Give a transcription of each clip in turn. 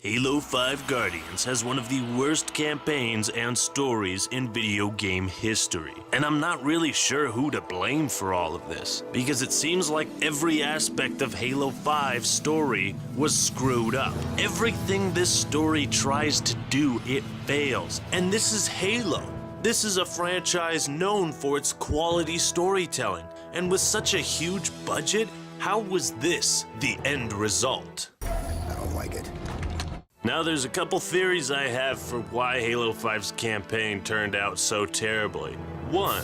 Halo 5 Guardians has one of the worst campaigns and stories in video game history. And I'm not really sure who to blame for all of this, because it seems like every aspect of Halo 5's story was screwed up. Everything this story tries to do, it fails. And this is Halo. This is a franchise known for its quality storytelling. And with such a huge budget, how was this the end result? I don't like it. Now there's a couple theories I have for why Halo 5's campaign turned out so terribly. 1.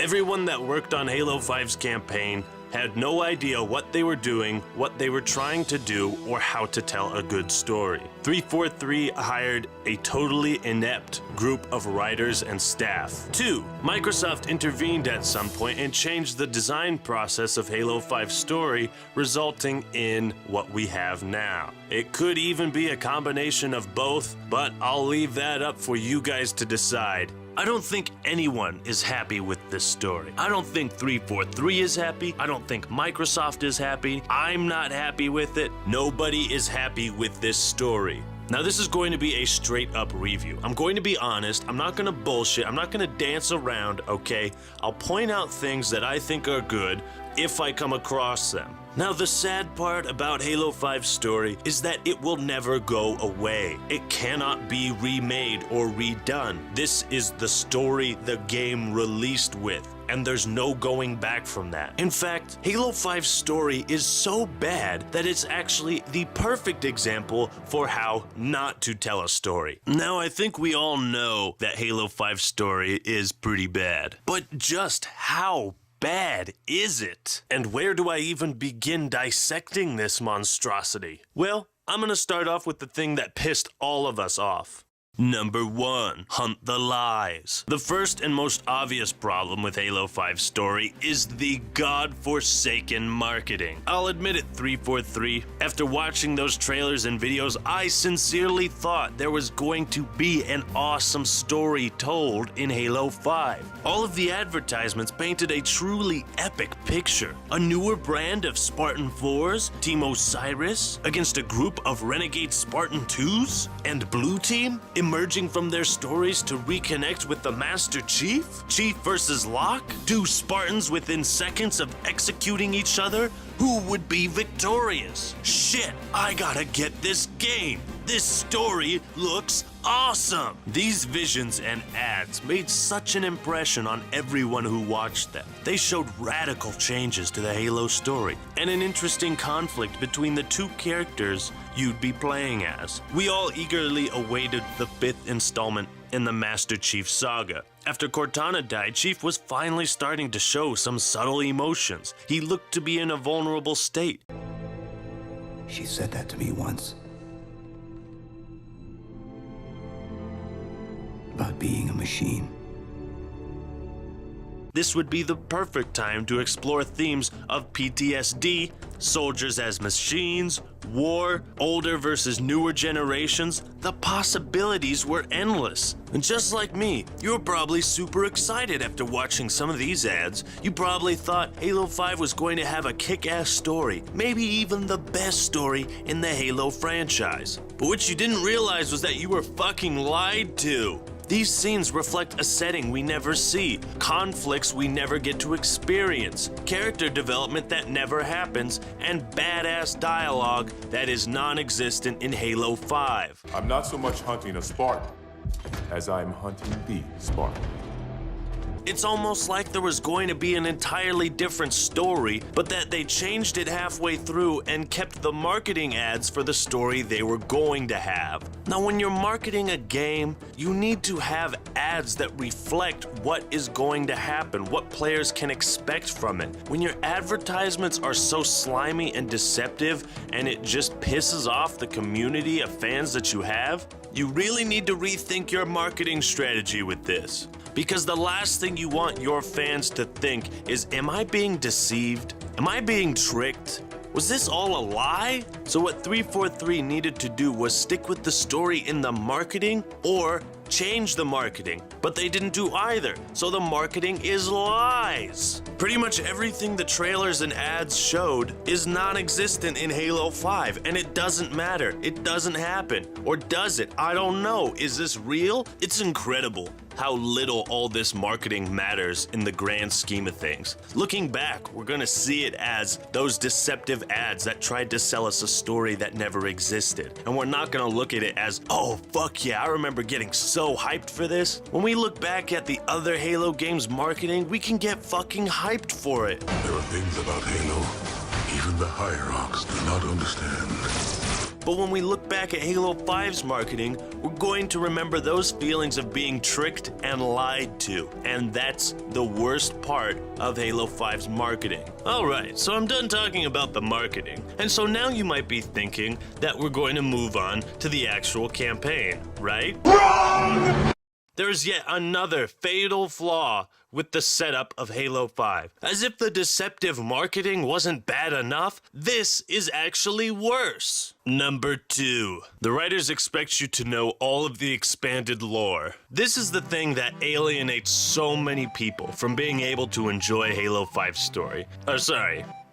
Everyone that worked on Halo 5's campaign had no idea what they were doing, what they were trying to do, or how to tell a good story. 343 hired a totally inept group of writers and staff. 2. Microsoft intervened at some point and changed the design process of Halo 5's story, resulting in what we have now. It could even be a combination of both, but I'll leave that up for you guys to decide. I don't think anyone is happy with this story. I don't think 343 is happy. I don't think Microsoft is happy. I'm not happy with it. Nobody is happy with this story. Now this is going to be a straight up review. I'm going to be honest. I'm not going to bullshit. I'm not going to dance around, okay? I'll point out things that I think are good if I come across them. Now the sad part about Halo 5's story is that it will never go away. It cannot be remade or redone. This is the story the game released with, and there's no going back from that. In fact, Halo 5's story is so bad that it's actually the perfect example for how not to tell a story. Now I think we all know that Halo 5's story is pretty bad, but just how bad is it? And where do I even begin dissecting this monstrosity? Well, I'm gonna start off with the thing that pissed all of us off. Number 1, hunt the lies. The first and most obvious problem with Halo 5's story is the godforsaken marketing. I'll admit it, 343. After watching those trailers and videos, I sincerely thought there was going to be an awesome story told in Halo 5. All of the advertisements painted a truly epic picture. A newer brand of Spartan 4s, Team Osiris, against a group of renegade Spartan 2s, and Blue Team, emerging from their stories to reconnect with the Master Chief? Chief versus Locke? 2 Spartans within seconds of executing each other? Who would be victorious? Shit, I gotta get this game. This story looks awesome. These visions and ads made such an impression on everyone who watched them. They showed radical changes to the Halo story and an interesting conflict between the 2 characters you'd be playing as. We all eagerly awaited the 5th installment in the Master Chief saga. After Cortana died, Chief was finally starting to show some subtle emotions. He looked to be in a vulnerable state. She said that to me once. About being a machine. This would be the perfect time to explore themes of PTSD, soldiers as machines, war, older versus newer generations. The possibilities were endless. And just like me, you were probably super excited after watching some of these ads. You probably thought Halo 5 was going to have a kick-ass story, maybe even the best story in the Halo franchise. But what you didn't realize was that you were fucking lied to. These scenes reflect a setting we never see, conflicts we never get to experience, character development that never happens, and badass dialogue that is non-existent in Halo 5. I'm not so much hunting a Spartan as I'm hunting the Spartan. It's almost like there was going to be an entirely different story, but that they changed it halfway through and kept the marketing ads for the story they were going to have. Now, when you're marketing a game, you need to have ads that reflect what is going to happen, what players can expect from it. When your advertisements are so slimy and deceptive and it just pisses off the community of fans that you have, you really need to rethink your marketing strategy with this. Because the last thing you want your fans to think is, am I being deceived? Am I being tricked? Was this all a lie? So what 343 needed to do was stick with the story in the marketing or change the marketing, but they didn't do either, so the marketing is lies. Pretty much everything the trailers and ads showed is non-existent in Halo 5, and it doesn't matter. It doesn't happen. Or does it? I don't know. Is this real? It's incredible how little all this marketing matters in the grand scheme of things. Looking back, we're gonna see it as those deceptive ads that tried to sell us a story that never existed. And we're not gonna look at it as, oh, fuck yeah, I remember getting so hyped for this. When we look back at the other Halo games' marketing, we can get fucking hyped for it. There are things about Halo even the hierarchs do not understand. But when we look back at Halo 5's marketing, we're going to remember those feelings of being tricked and lied to. And that's the worst part of Halo 5's marketing. Alright, so I'm done talking about the marketing. And so now you might be thinking that we're going to move on to the actual campaign, right? Wrong! There's yet another fatal flaw with the setup of Halo 5. As if the deceptive marketing wasn't bad enough, this is actually worse. Number 2. The writers expect you to know all of the expanded lore. This is the thing that alienates so many people from being able to enjoy Halo 5's story.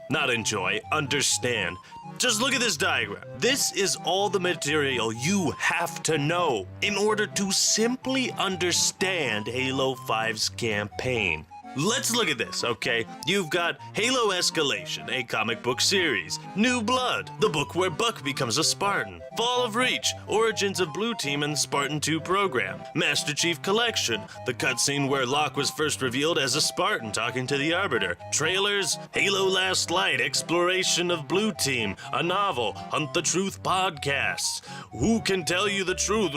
Not enjoy, understand. Just look at this diagram. This is all the material you have to know in order to simply understand Halo 5's campaign. Let's look at this, okay? You've got Halo Escalation, a comic book series. New Blood, the book where Buck becomes a Spartan. Fall of Reach, origins of Blue Team and Spartan 2 program. Master Chief Collection, the cutscene where Locke was first revealed as a Spartan talking to the Arbiter. Trailers, Halo Last Light, exploration of Blue Team. A novel, Hunt the Truth podcasts. Who Can Tell You the Truth?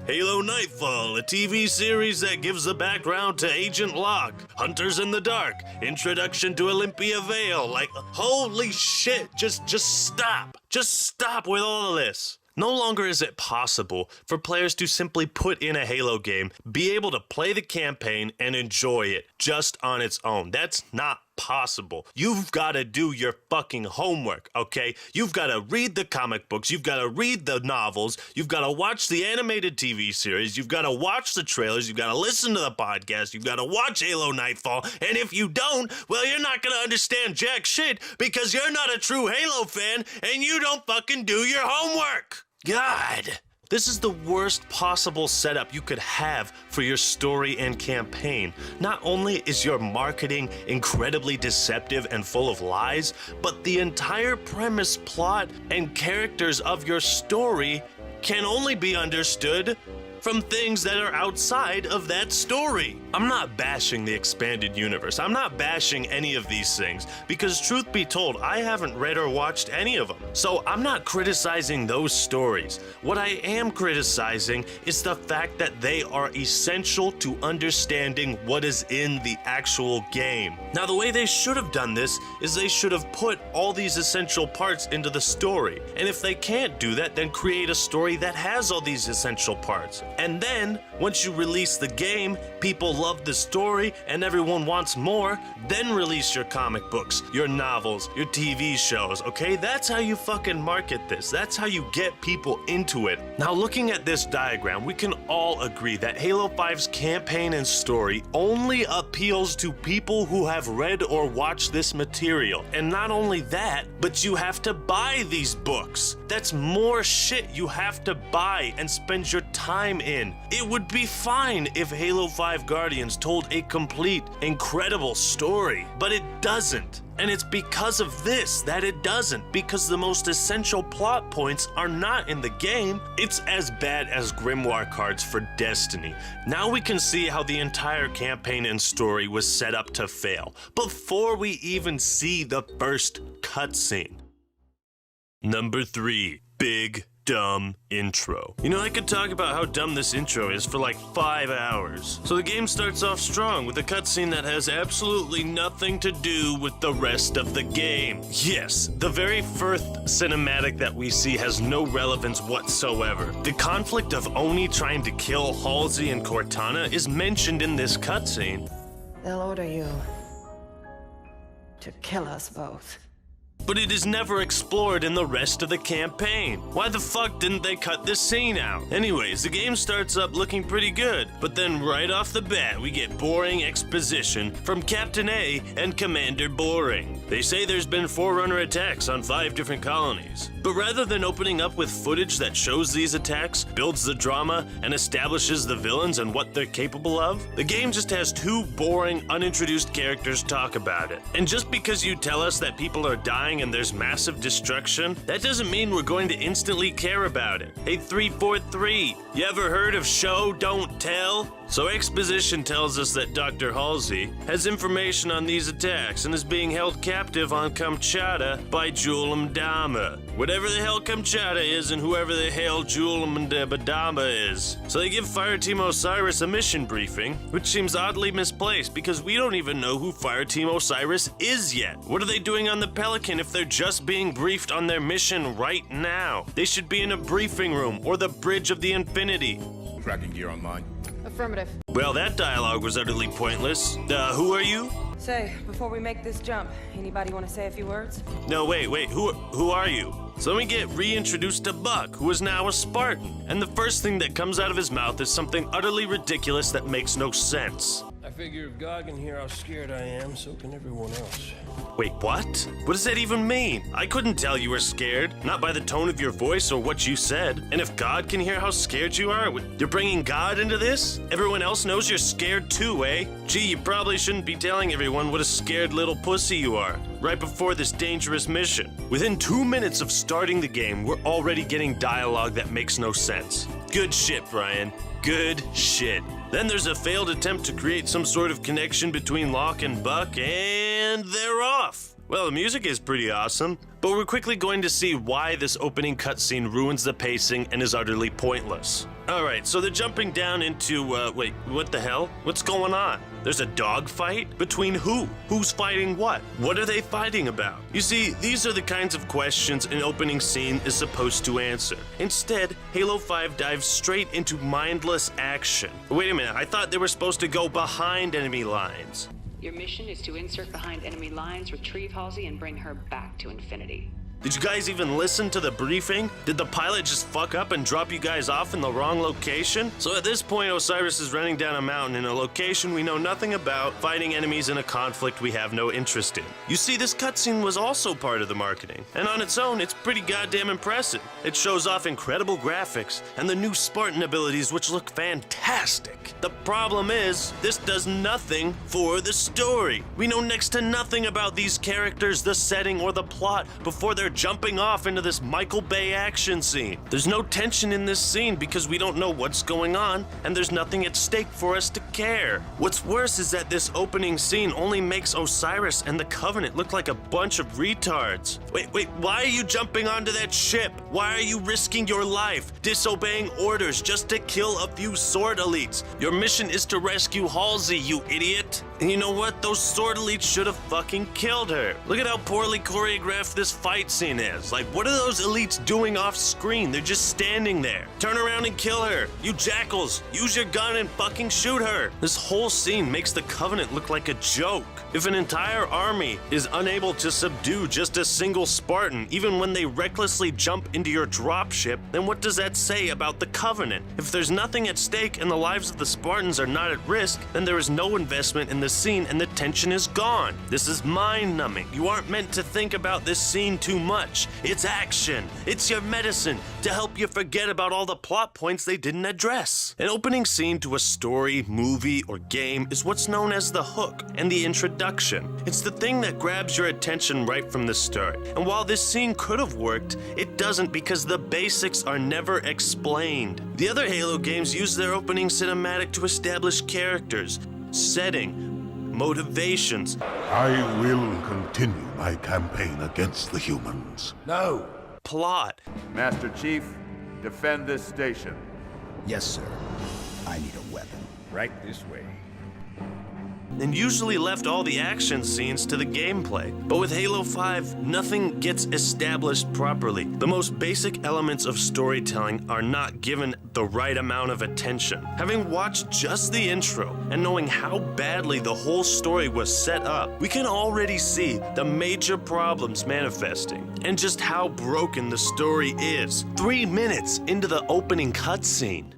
Halo Nightfall, a TV series that gives the background to Agent Locke. Hunters in the Dark, introduction to Olympia Vale. Like, holy shit, just stop. Just stop with all of this. No longer is it possible for players to simply put in a Halo game, be able to play the campaign, and enjoy it just on its own. That's not possible. You've got to do your fucking homework, okay? You've got to read the comic books, you've got to read the novels, you've got to watch the animated TV series, you've got to watch the trailers, you've got to listen to the podcast, you've got to watch Halo Nightfall, and if you don't, well, you're not gonna understand jack shit because you're not a true Halo fan and you don't fucking do your homework. God. This is the worst possible setup you could have for your story and campaign. Not only is your marketing incredibly deceptive and full of lies, but the entire premise, plot, and characters of your story can only be understood from things that are outside of that story. I'm not bashing the expanded universe. I'm not bashing any of these things because truth be told, I haven't read or watched any of them. So I'm not criticizing those stories. What I am criticizing is the fact that they are essential to understanding what is in the actual game. Now, the way they should have done this is they should have put all these essential parts into the story. And if they can't do that, then create a story that has all these essential parts. And then, once you release the game, people love the story and everyone wants more, then release your comic books, your novels, your TV shows, okay? That's how you fucking market this. That's how you get people into it. Now, looking at this diagram, we can all agree that Halo 5's campaign and story only appeals to people who have read or watched this material. And not only that, but you have to buy these books. That's more shit you have to buy and spend your time in. It would be fine if Halo 5 Guardians told a complete, incredible story, but it doesn't. And it's because of this that it doesn't, because the most essential plot points are not in the game. It's as bad as Grimoire cards for Destiny. Now we can see how the entire campaign and story was set up to fail, before we even see the first cutscene. Number 3, big dumb intro. You know, I could talk about how dumb this intro is for like 5 hours. So the game starts off strong with a cutscene that has absolutely nothing to do with the rest of the game. Yes, the very first cinematic that we see has no relevance whatsoever. The conflict of Oni trying to kill Halsey and Cortana is mentioned in this cutscene. They'll order you to kill us both. but it is never explored in the rest of the campaign. Why the fuck didn't they cut this scene out? Anyways, the game starts up looking pretty good, but then right off the bat we get boring exposition from Captain A and Commander Boring. They say there's been Forerunner attacks on 5 different colonies, but rather than opening up with footage that shows these attacks, builds the drama, and establishes the villains and what they're capable of, the game just has 2 boring, unintroduced characters talk about it. And just because you tell us that people are dying and there's massive destruction, that doesn't mean we're going to instantly care about it. Hey 343, you ever heard of show don't tell? So exposition tells us that Dr. Halsey has information on these attacks and is being held captive on Kamchatka by Julam Dama. Whatever the hell Kamchatka is and whoever the hell Julam Dama is. So they give Fireteam Osiris a mission briefing, which seems oddly misplaced because we don't even know who Fireteam Osiris is yet. What are they doing on the Pelican if they're just being briefed on their mission right now? They should be in a briefing room or the Bridge of the Infinity. Tracking gear online. Affirmative. Well, that dialogue was utterly pointless. Who are you? Say, before we make this jump, anybody want to say a few words? No, wait, who are you? So then we get reintroduced to Buck, who is now a Spartan. And the first thing that comes out of his mouth is something utterly ridiculous that makes no sense. I figure if God can hear how scared I am, so can everyone else. Wait, what? What does that even mean? I couldn't tell you were scared, not by the tone of your voice or what you said. And if God can hear how scared you are, you're bringing God into this? Everyone else knows you're scared too, eh? Gee, you probably shouldn't be telling everyone what a scared little pussy you are, right before this dangerous mission. Within 2 minutes of starting the game, we're already getting dialogue that makes no sense. Good shit, Brian. Good shit. Then there's a failed attempt to create some sort of connection between Locke and Buck, and they're off. Well, the music is pretty awesome, but we're quickly going to see why this opening cutscene ruins the pacing and is utterly pointless. Alright, so they're jumping down into, wait, what the hell? What's going on? There's a dogfight? Between who? Who's fighting what? What are they fighting about? You see, these are the kinds of questions an opening scene is supposed to answer. Instead, Halo 5 dives straight into mindless action. Wait a minute, I thought they were supposed to go behind enemy lines. Your mission is to insert behind enemy lines, retrieve Halsey, and bring her back to Infinity. Did you guys even listen to the briefing? Did the pilot just fuck up and drop you guys off in the wrong location? So at this point, Osiris is running down a mountain in a location we know nothing about, fighting enemies in a conflict we have no interest in. You see, this cutscene was also part of the marketing, and on its own, it's pretty goddamn impressive. It shows off incredible graphics and the new Spartan abilities, which look fantastic. The problem is, this does nothing for the story. We know next to nothing about these characters, the setting, or the plot before they're jumping off into this Michael Bay action scene. There's no tension in this scene because we don't know what's going on, and there's nothing at stake for us to care. What's worse is that this opening scene only makes Osiris and the Covenant look like a bunch of retards. Wait, why are you jumping onto that ship? Why are you risking your life, disobeying orders just to kill a few sword elites? Your mission is to rescue Halsey, you idiot. And you know what? Those sword elites should have fucking killed her. Look at how poorly choreographed this fight scene is. Like, what are those elites doing off screen? They're just standing there. Turn around and kill her. You jackals, use your gun and fucking shoot her. This whole scene makes the Covenant look like a joke. If an entire army is unable to subdue just a single Spartan, even when they recklessly jump into your dropship, then what does that say about the Covenant? If there's nothing at stake and the lives of the Spartans are not at risk, then there is no investment in the scene and the tension is gone. This is mind-numbing. You aren't meant to think about this scene too much. It's action. It's your medicine to help you forget about all the plot points they didn't address. An opening scene to a story, movie, or game is what's known as the hook and the introduction. It's the thing that grabs your attention right from the start. And while this scene could have worked, it doesn't because the basics are never explained. The other Halo games use their opening cinematic to establish characters, setting, motivations. I will continue my campaign against the humans. No! Plot. Master Chief, defend this station. Yes, sir. I need a weapon. Right this way. and usually left all the action scenes to the gameplay. But with Halo 5, nothing gets established properly. The most basic elements of storytelling are not given the right amount of attention. Having watched just the intro and knowing how badly the whole story was set up, we can already see the major problems manifesting and just how broken the story is 3 minutes into the opening cutscene.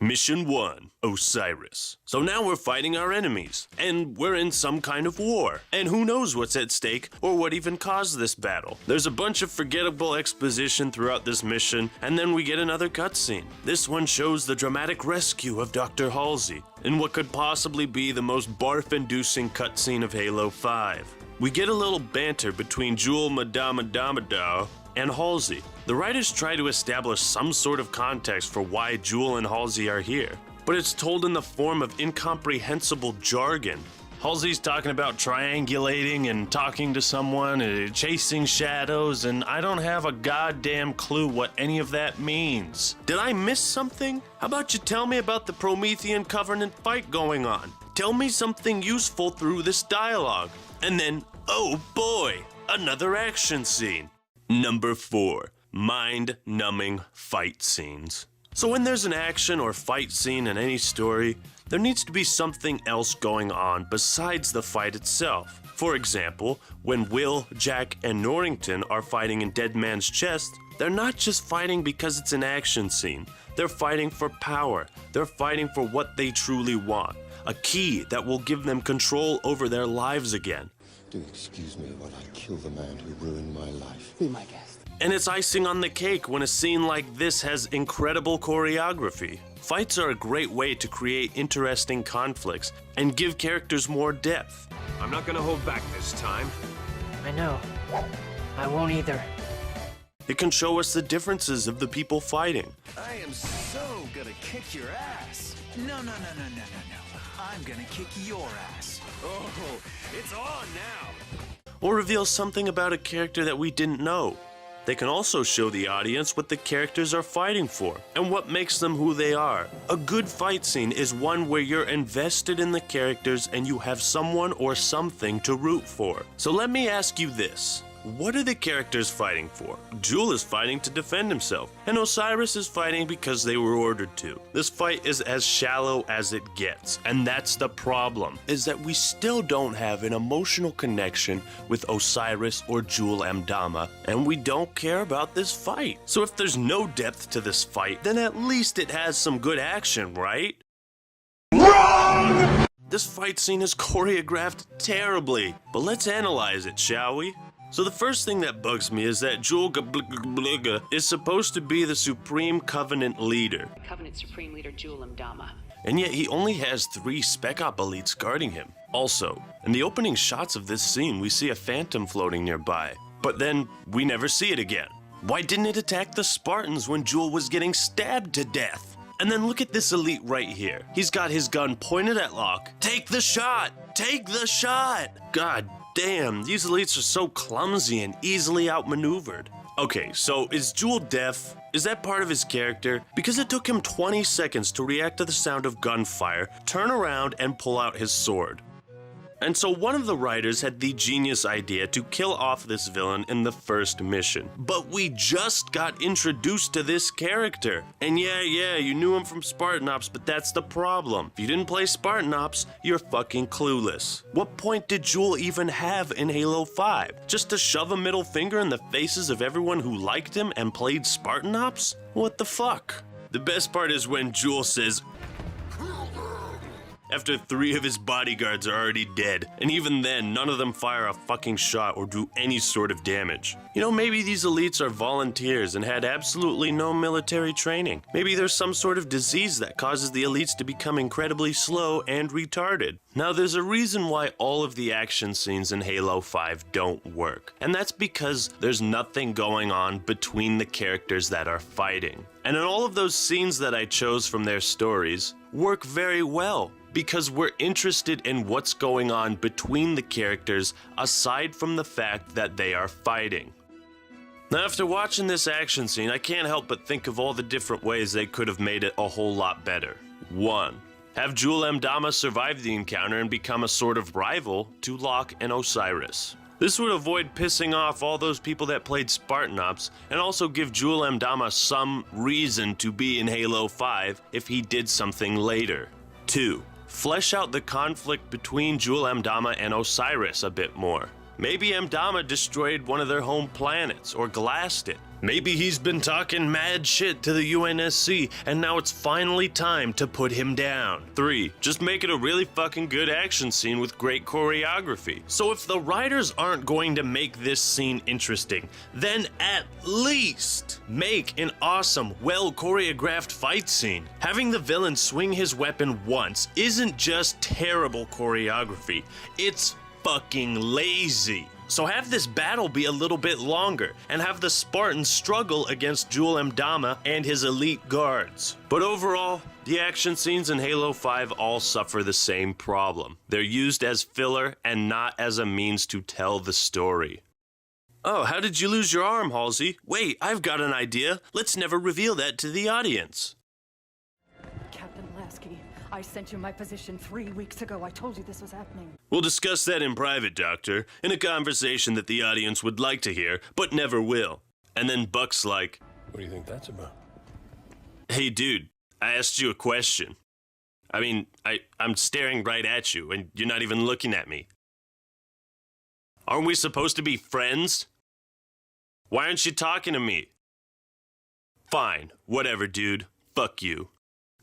Mission 1, Osiris. So now we're fighting our enemies, and we're in some kind of war, and who knows what's at stake or what even caused this battle. There's a bunch of forgettable exposition throughout this mission, and then we get another cutscene. This one shows the dramatic rescue of Dr. Halsey, in what could possibly be the most barf-inducing cutscene of Halo 5. We get a little banter between Jewel Madama and Halsey. The writers try to establish some sort of context for why Jewel and Halsey are here, but it's told in the form of incomprehensible jargon. Halsey's talking about triangulating and talking to someone, chasing shadows, and I don't have a goddamn clue what any of that means. Did I miss something? How about you tell me about the Promethean Covenant fight going on? Tell me something useful through this dialogue. And then, oh boy, another action scene. Number 4, mind-numbing fight scenes. So when there's an action or fight scene in any story, there needs to be something else going on besides the fight itself. For example, when Will, Jack, and Norrington are fighting in Dead Man's Chest, they're not just fighting because it's an action scene. They're fighting for power. They're fighting for what they truly want. A key that will give them control over their lives again. Do excuse me while I kill the man who ruined my life. Be my guest. And it's icing on the cake when a scene like this has incredible choreography. Fights are a great way to create interesting conflicts and give characters more depth. I'm not gonna hold back this time. I know. I won't either. It can show us the differences of the people fighting. I am so gonna kick your ass. No. I'm gonna kick your ass. Oh, it's on now. Or reveal something about a character that we didn't know. They can also show the audience what the characters are fighting for and what makes them who they are. A good fight scene is one where you're invested in the characters and you have someone or something to root for. So let me ask you this. What are the characters fighting for? Jewel is fighting to defend himself, and Osiris is fighting because they were ordered to. This fight is as shallow as it gets, and that's the problem, is that we still don't have an emotional connection with Osiris or Jewel Mdama, and we don't care about this fight. So if there's no depth to this fight, then at least it has some good action, right? Wrong! This fight scene is choreographed terribly, but let's analyze it, shall we? So the first thing that bugs me is that Jewel is supposed to be the Supreme Covenant leader. Covenant Supreme Leader Jewel Mdama. And yet he only has 3 Spec Op elites guarding him. Also, in the opening shots of this scene, we see a phantom floating nearby. But then, we never see it again. Why didn't it attack the Spartans when Jewel was getting stabbed to death? And then look at this elite right here. He's got his gun pointed at Locke. Take the shot! Take the shot! God damn, these elites are so clumsy and easily outmaneuvered. Okay, so is Jewel deaf? Is that part of his character? Because it took him 20 seconds to react to the sound of gunfire, turn around, and pull out his sword. And so one of the writers had the genius idea to kill off this villain in the first mission. But we just got introduced to this character. And yeah, you knew him from Spartan Ops, but that's the problem. If you didn't play Spartan Ops, you're fucking clueless. What point did Jewel even have in Halo 5? Just to shove a middle finger in the faces of everyone who liked him and played Spartan Ops? What the fuck? The best part is when Jewel says, after 3 of his bodyguards are already dead, and even then, none of them fire a fucking shot or do any sort of damage. You know, maybe these elites are volunteers and had absolutely no military training. Maybe there's some sort of disease that causes the elites to become incredibly slow and retarded. Now, there's a reason why all of the action scenes in Halo 5 don't work, and that's because there's nothing going on between the characters that are fighting. And in all of those scenes that I chose from their stories, work very well, because we're interested in what's going on between the characters aside from the fact that they are fighting. Now, after watching this action scene, I can't help but think of all the different ways they could have made it a whole lot better. 1. Have Jul Mdama survive the encounter and become a sort of rival to Locke and Osiris. This would avoid pissing off all those people that played Spartan Ops, and also give Jul Mdama some reason to be in Halo 5 if he did something later. 2. Flesh out the conflict between Jul Mdama and Osiris a bit more. Maybe Mdama destroyed one of their home planets or glassed it. Maybe he's been talking mad shit to the UNSC and now it's finally time to put him down. 3. Just make it a really fucking good action scene with great choreography. So if the writers aren't going to make this scene interesting, then at least make an awesome, well choreographed fight scene. Having the villain swing his weapon once isn't just terrible choreography, it's fucking lazy. So have this battle be a little bit longer, and have the Spartans struggle against Jul Mdama and his elite guards. But overall, the action scenes in Halo 5 all suffer the same problem. They're used as filler and not as a means to tell the story. Oh, how did you lose your arm, Halsey? Wait, I've got an idea. Let's never reveal that to the audience. Captain Lasky, I sent you my position 3 weeks ago. I told you this was happening. We'll discuss that in private, Doctor, in a conversation that the audience would like to hear, but never will. And then Buck's like, What do you think that's about? hey dude, I asked you a question. I mean, I'm staring right at you, and you're not even looking at me. Aren't we supposed to be friends? Why aren't you talking to me? Fine, whatever, dude. Fuck you.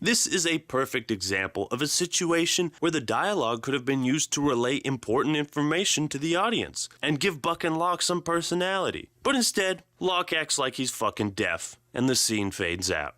This is a perfect example of a situation where the dialogue could have been used to relay important information to the audience and give Buck and Locke some personality. But instead, Locke acts like he's fucking deaf, and the scene fades out.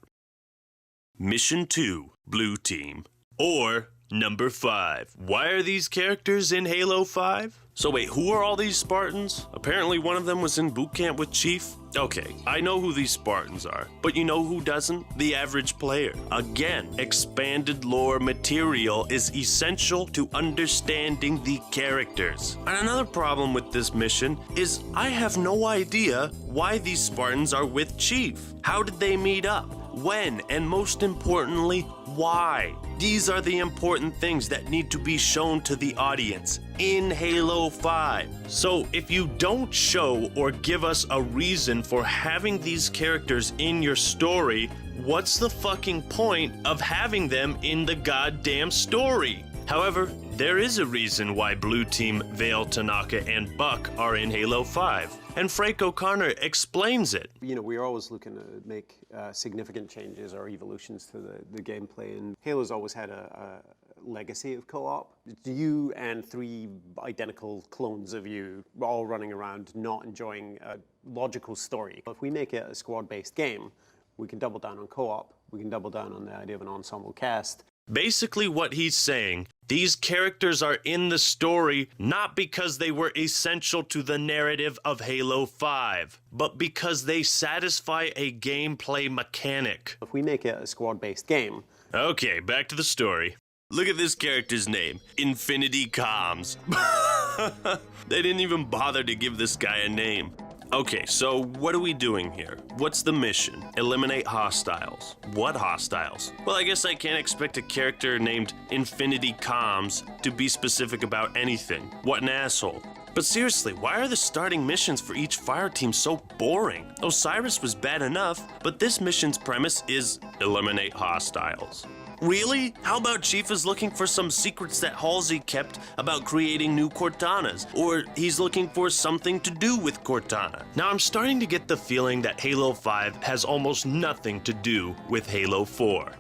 Mission 2, Blue Team. Or number 5. Why are these characters in Halo 5? So wait, who are all these Spartans? Apparently one of them was in boot camp with Chief. Okay, I know who these Spartans are, but you know who doesn't? The average player. Again, expanded lore material is essential to understanding the characters. And another problem with this mission is I have no idea why these Spartans are with Chief. How did they meet up? When? And most importantly, why? These are the important things that need to be shown to the audience in Halo 5. So if you don't show or give us a reason for having these characters in your story, what's the fucking point of having them in the goddamn story? However, there is a reason why Blue Team, Vale, Tanaka, and Buck are in Halo 5, and Frank O'Connor explains it. You know, we're always looking to make significant changes or evolutions to the gameplay, and Halo's always had a legacy of co-op. It's you and 3 identical clones of you all running around not enjoying a logical story. If we make it a squad-based game, we can double down on co-op, we can double down on the idea of an ensemble cast. Basically what he's saying, these characters are in the story not because they were essential to the narrative of Halo 5, but because they satisfy a gameplay mechanic. If we make it a squad-based game... Okay, back to the story. Look at this character's name, Infinity Comms. They didn't even bother to give this guy a name. Okay, so what are we doing here? What's the mission? Eliminate hostiles. What hostiles? Well, I guess I can't expect a character named Infinity Comms to be specific about anything. What an asshole. But seriously, why are the starting missions for each fire team so boring? Osiris was bad enough, but this mission's premise is eliminate hostiles. Really? How about Chief is looking for some secrets that Halsey kept about creating new Cortanas, or he's looking for something to do with Cortana? Now I'm starting to get the feeling that Halo 5 has almost nothing to do with Halo 4.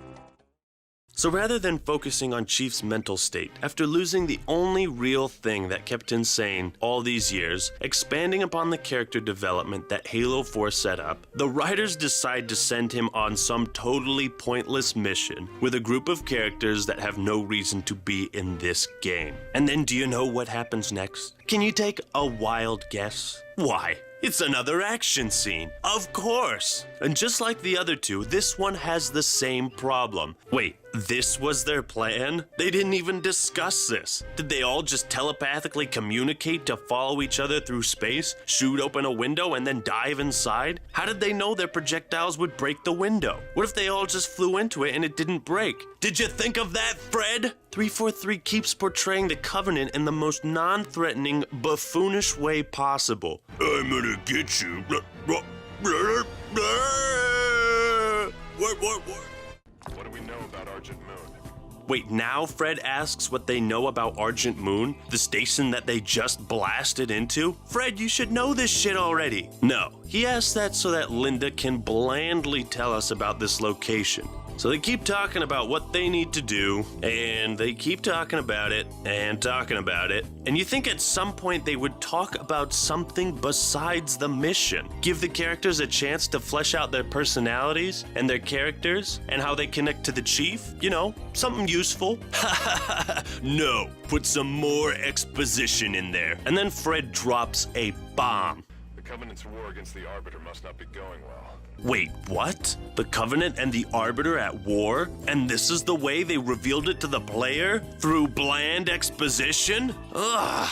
So rather than focusing on Chief's mental state, after losing the only real thing that kept him sane all these years, expanding upon the character development that Halo 4 set up, the writers decide to send him on some totally pointless mission with a group of characters that have no reason to be in this game. And then do you know what happens next? Can you take a wild guess? Why? It's another action scene, of course! And just like the other two, this one has the same problem. Wait, this was their plan? They didn't even discuss this. Did they all just telepathically communicate to follow each other through space, shoot open a window, and then dive inside? How did they know their projectiles would break the window? What if they all just flew into it and it didn't break? Did you think of that, Fred? 343 keeps portraying the Covenant in the most non-threatening, buffoonish way possible. I'm gonna get you. What? What do we know about Argent Moon? Wait, now Fred asks what they know about Argent Moon, the station that they just blasted into? Fred, you should know this shit already. No, he asks that so that Linda can blandly tell us about this location. So they keep talking about what they need to do, and they keep talking about it, and you think at some point they would talk about something besides the mission. Give the characters a chance to flesh out their personalities and their characters, and how they connect to the chief, you know, something useful. No, put some more exposition in there. And then Fred drops a bomb. The Covenant's war against the Arbiter must not be going well. Wait, what? The Covenant and the Arbiter at war? And this is the way they revealed it to the player? Through bland exposition? Ugh.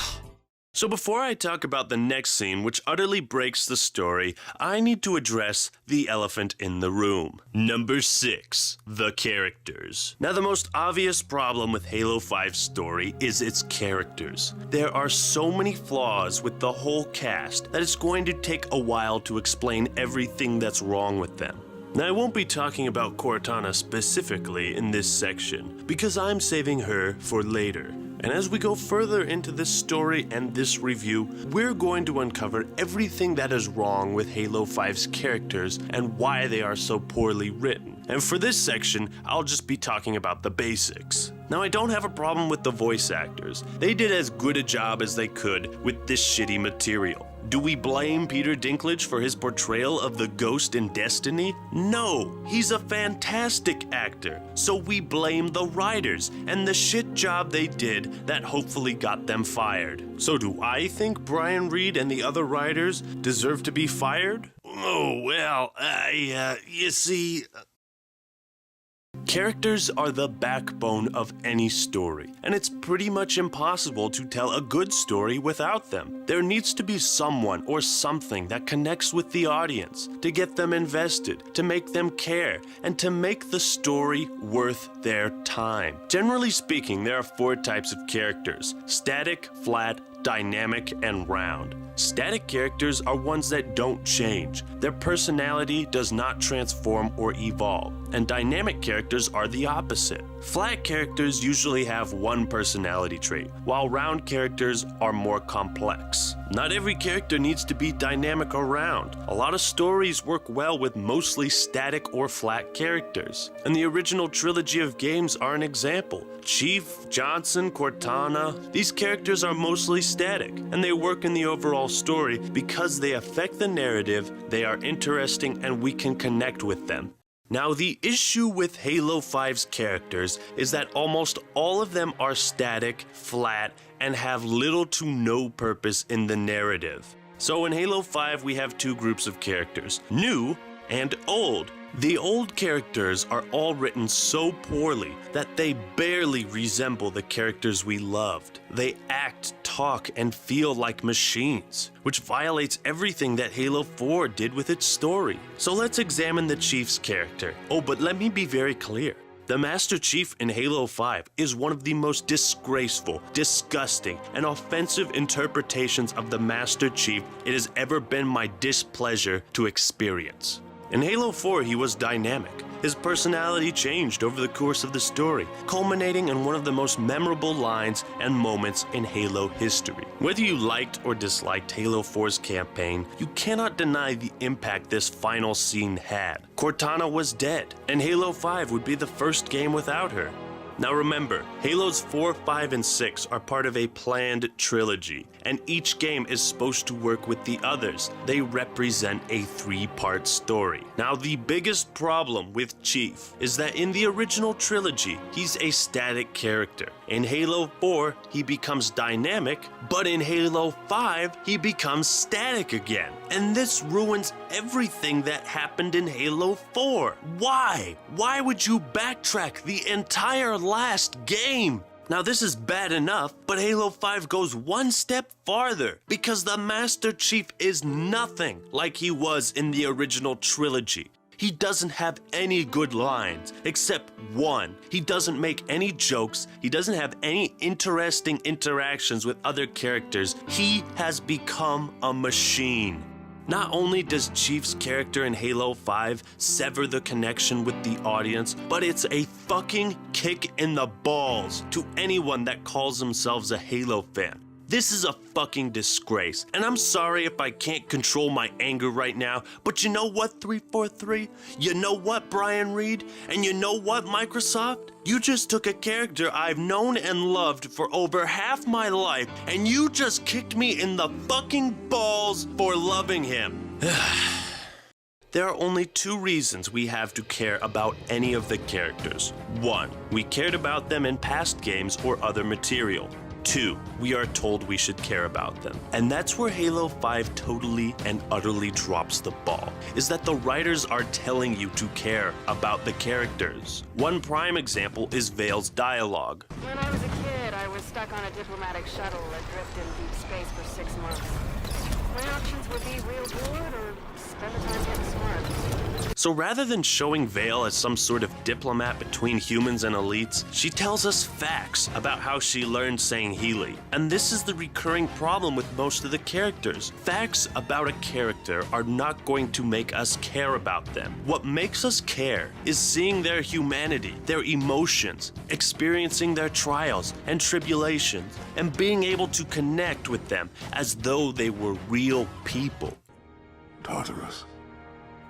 So before I talk about the next scene, which utterly breaks the story, I need to address the elephant in the room. Number 6, the characters. Now, the most obvious problem with Halo 5's story is its characters. There are so many flaws with the whole cast that it's going to take a while to explain everything that's wrong with them. Now, I won't be talking about Cortana specifically in this section, because I'm saving her for later. And as we go further into this story and this review, we're going to uncover everything that is wrong with Halo 5's characters and why they are so poorly written. And for this section, I'll just be talking about the basics. Now, I don't have a problem with the voice actors. They did as good a job as they could with this shitty material. Do we blame Peter Dinklage for his portrayal of the Ghost in Destiny? No, he's a fantastic actor. So we blame the writers and the shit job they did that hopefully got them fired. So do I think Brian Reed and the other writers deserve to be fired? Oh, well, you see... Characters are the backbone of any story, and it's pretty much impossible to tell a good story without them. There needs to be someone or something that connects with the audience, to get them invested, to make them care, and to make the story worth their time. Generally speaking, there are 4 types of characters: static, flat, dynamic, and round. Static characters are ones that don't change. Their personality does not transform or evolve. And dynamic characters are the opposite. Flat characters usually have one personality trait, while round characters are more complex. Not every character needs to be dynamic or round. A lot of stories work well with mostly static or flat characters. And the original trilogy of games are an example. Chief, Johnson, Cortana, these characters are mostly static, and they work in the overall story because they affect the narrative, they are interesting, and we can connect with them. Now, the issue with Halo 5's characters is that almost all of them are static, flat, and have little to no purpose in the narrative. So in Halo 5, we have 2 groups of characters, new and old. The old characters are all written so poorly that they barely resemble the characters we loved. They act, talk, and feel like machines, which violates everything that Halo 4 did with its story. So let's examine the Chief's character. Oh, but let me be very clear. The Master Chief in Halo 5 is one of the most disgraceful, disgusting, and offensive interpretations of the Master Chief it has ever been my displeasure to experience. In Halo 4, he was dynamic. His personality changed over the course of the story, culminating in one of the most memorable lines and moments in Halo history. Whether you liked or disliked Halo 4's campaign, you cannot deny the impact this final scene had. Cortana was dead, and Halo 5 would be the first game without her. Now remember, Halos 4, 5, and 6 are part of a planned trilogy, and each game is supposed to work with the others. They represent a 3-part story. Now, the biggest problem with Chief is that in the original trilogy, he's a static character. In Halo 4, he becomes dynamic, but in Halo 5, he becomes static again. And this ruins everything that happened in Halo 4. Why? Why would you backtrack the entire last game? Now, this is bad enough, but Halo 5 goes one step farther because the Master Chief is nothing like he was in the original trilogy. He doesn't have any good lines, except one. He doesn't make any jokes. He doesn't have any interesting interactions with other characters. He has become a machine. Not only does Chief's character in Halo 5 sever the connection with the audience, but it's a fucking kick in the balls to anyone that calls themselves a Halo fan. This is a fucking disgrace, and I'm sorry if I can't control my anger right now, but you know what, 343? You know what, Brian Reed? And you know what, Microsoft? You just took a character I've known and loved for over half my life, and you just kicked me in the fucking balls for loving him. There are only two reasons we have to care about any of the characters. 1, we cared about them in past games or other material. 2, we are told we should care about them. And that's where Halo 5 totally and utterly drops the ball, is that the writers are telling you to care about the characters. One prime example is Vale's dialogue. When I was a kid, I was stuck on a diplomatic shuttle adrift in deep space for 6 months. My options would be real bored or spend the time getting smart. So rather than showing Vale as some sort of diplomat between humans and elites, she tells us facts about how she learned Sangheili. And this is the recurring problem with most of the characters. Facts about a character are not going to make us care about them. What makes us care is seeing their humanity, their emotions, experiencing their trials and tribulations, and being able to connect with them as though they were real people. Tartarus,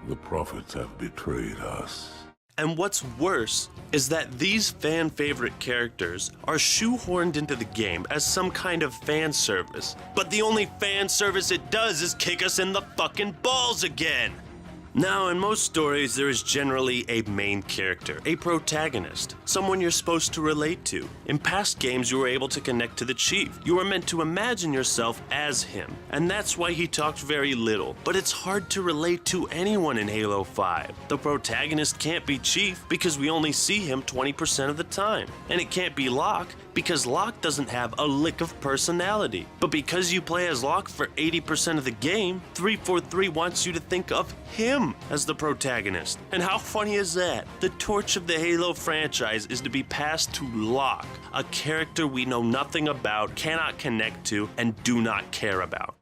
the prophets have betrayed us. And what's worse is that these fan-favorite characters are shoehorned into the game as some kind of fan service. But the only fan service it does is kick us in the fucking balls again! Now, in most stories, there is generally a main character, a protagonist, someone you're supposed to relate to. In past games, you were able to connect to the Chief. You were meant to imagine yourself as him, and that's why he talked very little. But it's hard to relate to anyone in Halo 5. The protagonist can't be Chief because we only see him 20% of the time. And it can't be Locke because Locke doesn't have a lick of personality. But because you play as Locke for 80% of the game, 343 wants you to think of him as the protagonist. And how funny is that? The torch of the Halo franchise is to be passed to Locke, a character we know nothing about, cannot connect to, and do not care about.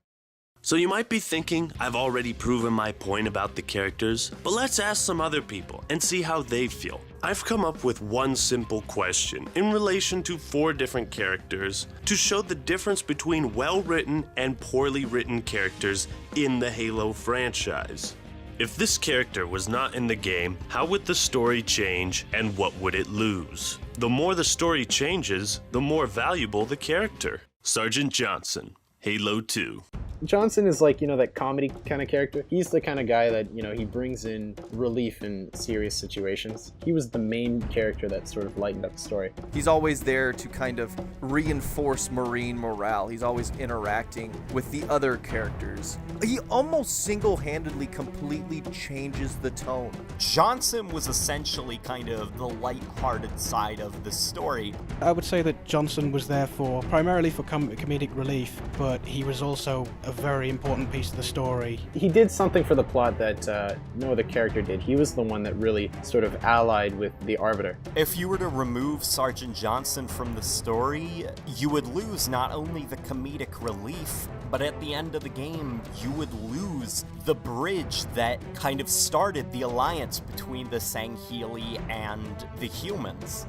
So you might be thinking, I've already proven my point about the characters, but let's ask some other people and see how they feel. I've come up with one simple question in relation to 4 different characters to show the difference between well-written and poorly written characters in the Halo franchise. If this character was not in the game, how would the story change and what would it lose? The more the story changes, the more valuable the character. Sergeant Johnson, Halo 2. Johnson is like, that comedy kind of character. He's the kind of guy that, he brings in relief in serious situations. He was the main character that sort of lightened up the story. He's always there to kind of reinforce Marine morale. He's always interacting with the other characters. He almost single-handedly completely changes the tone. Johnson was essentially kind of the light-hearted side of the story. I would say that Johnson was there primarily for comedic relief, but he was also a very important piece of the story. He did something for the plot that no other character did. He was the one that really sort of allied with the Arbiter. If you were to remove Sergeant Johnson from the story, you would lose not only the comedic relief, but at the end of the game, you would lose the bridge that kind of started the alliance between the Sangheili and the humans.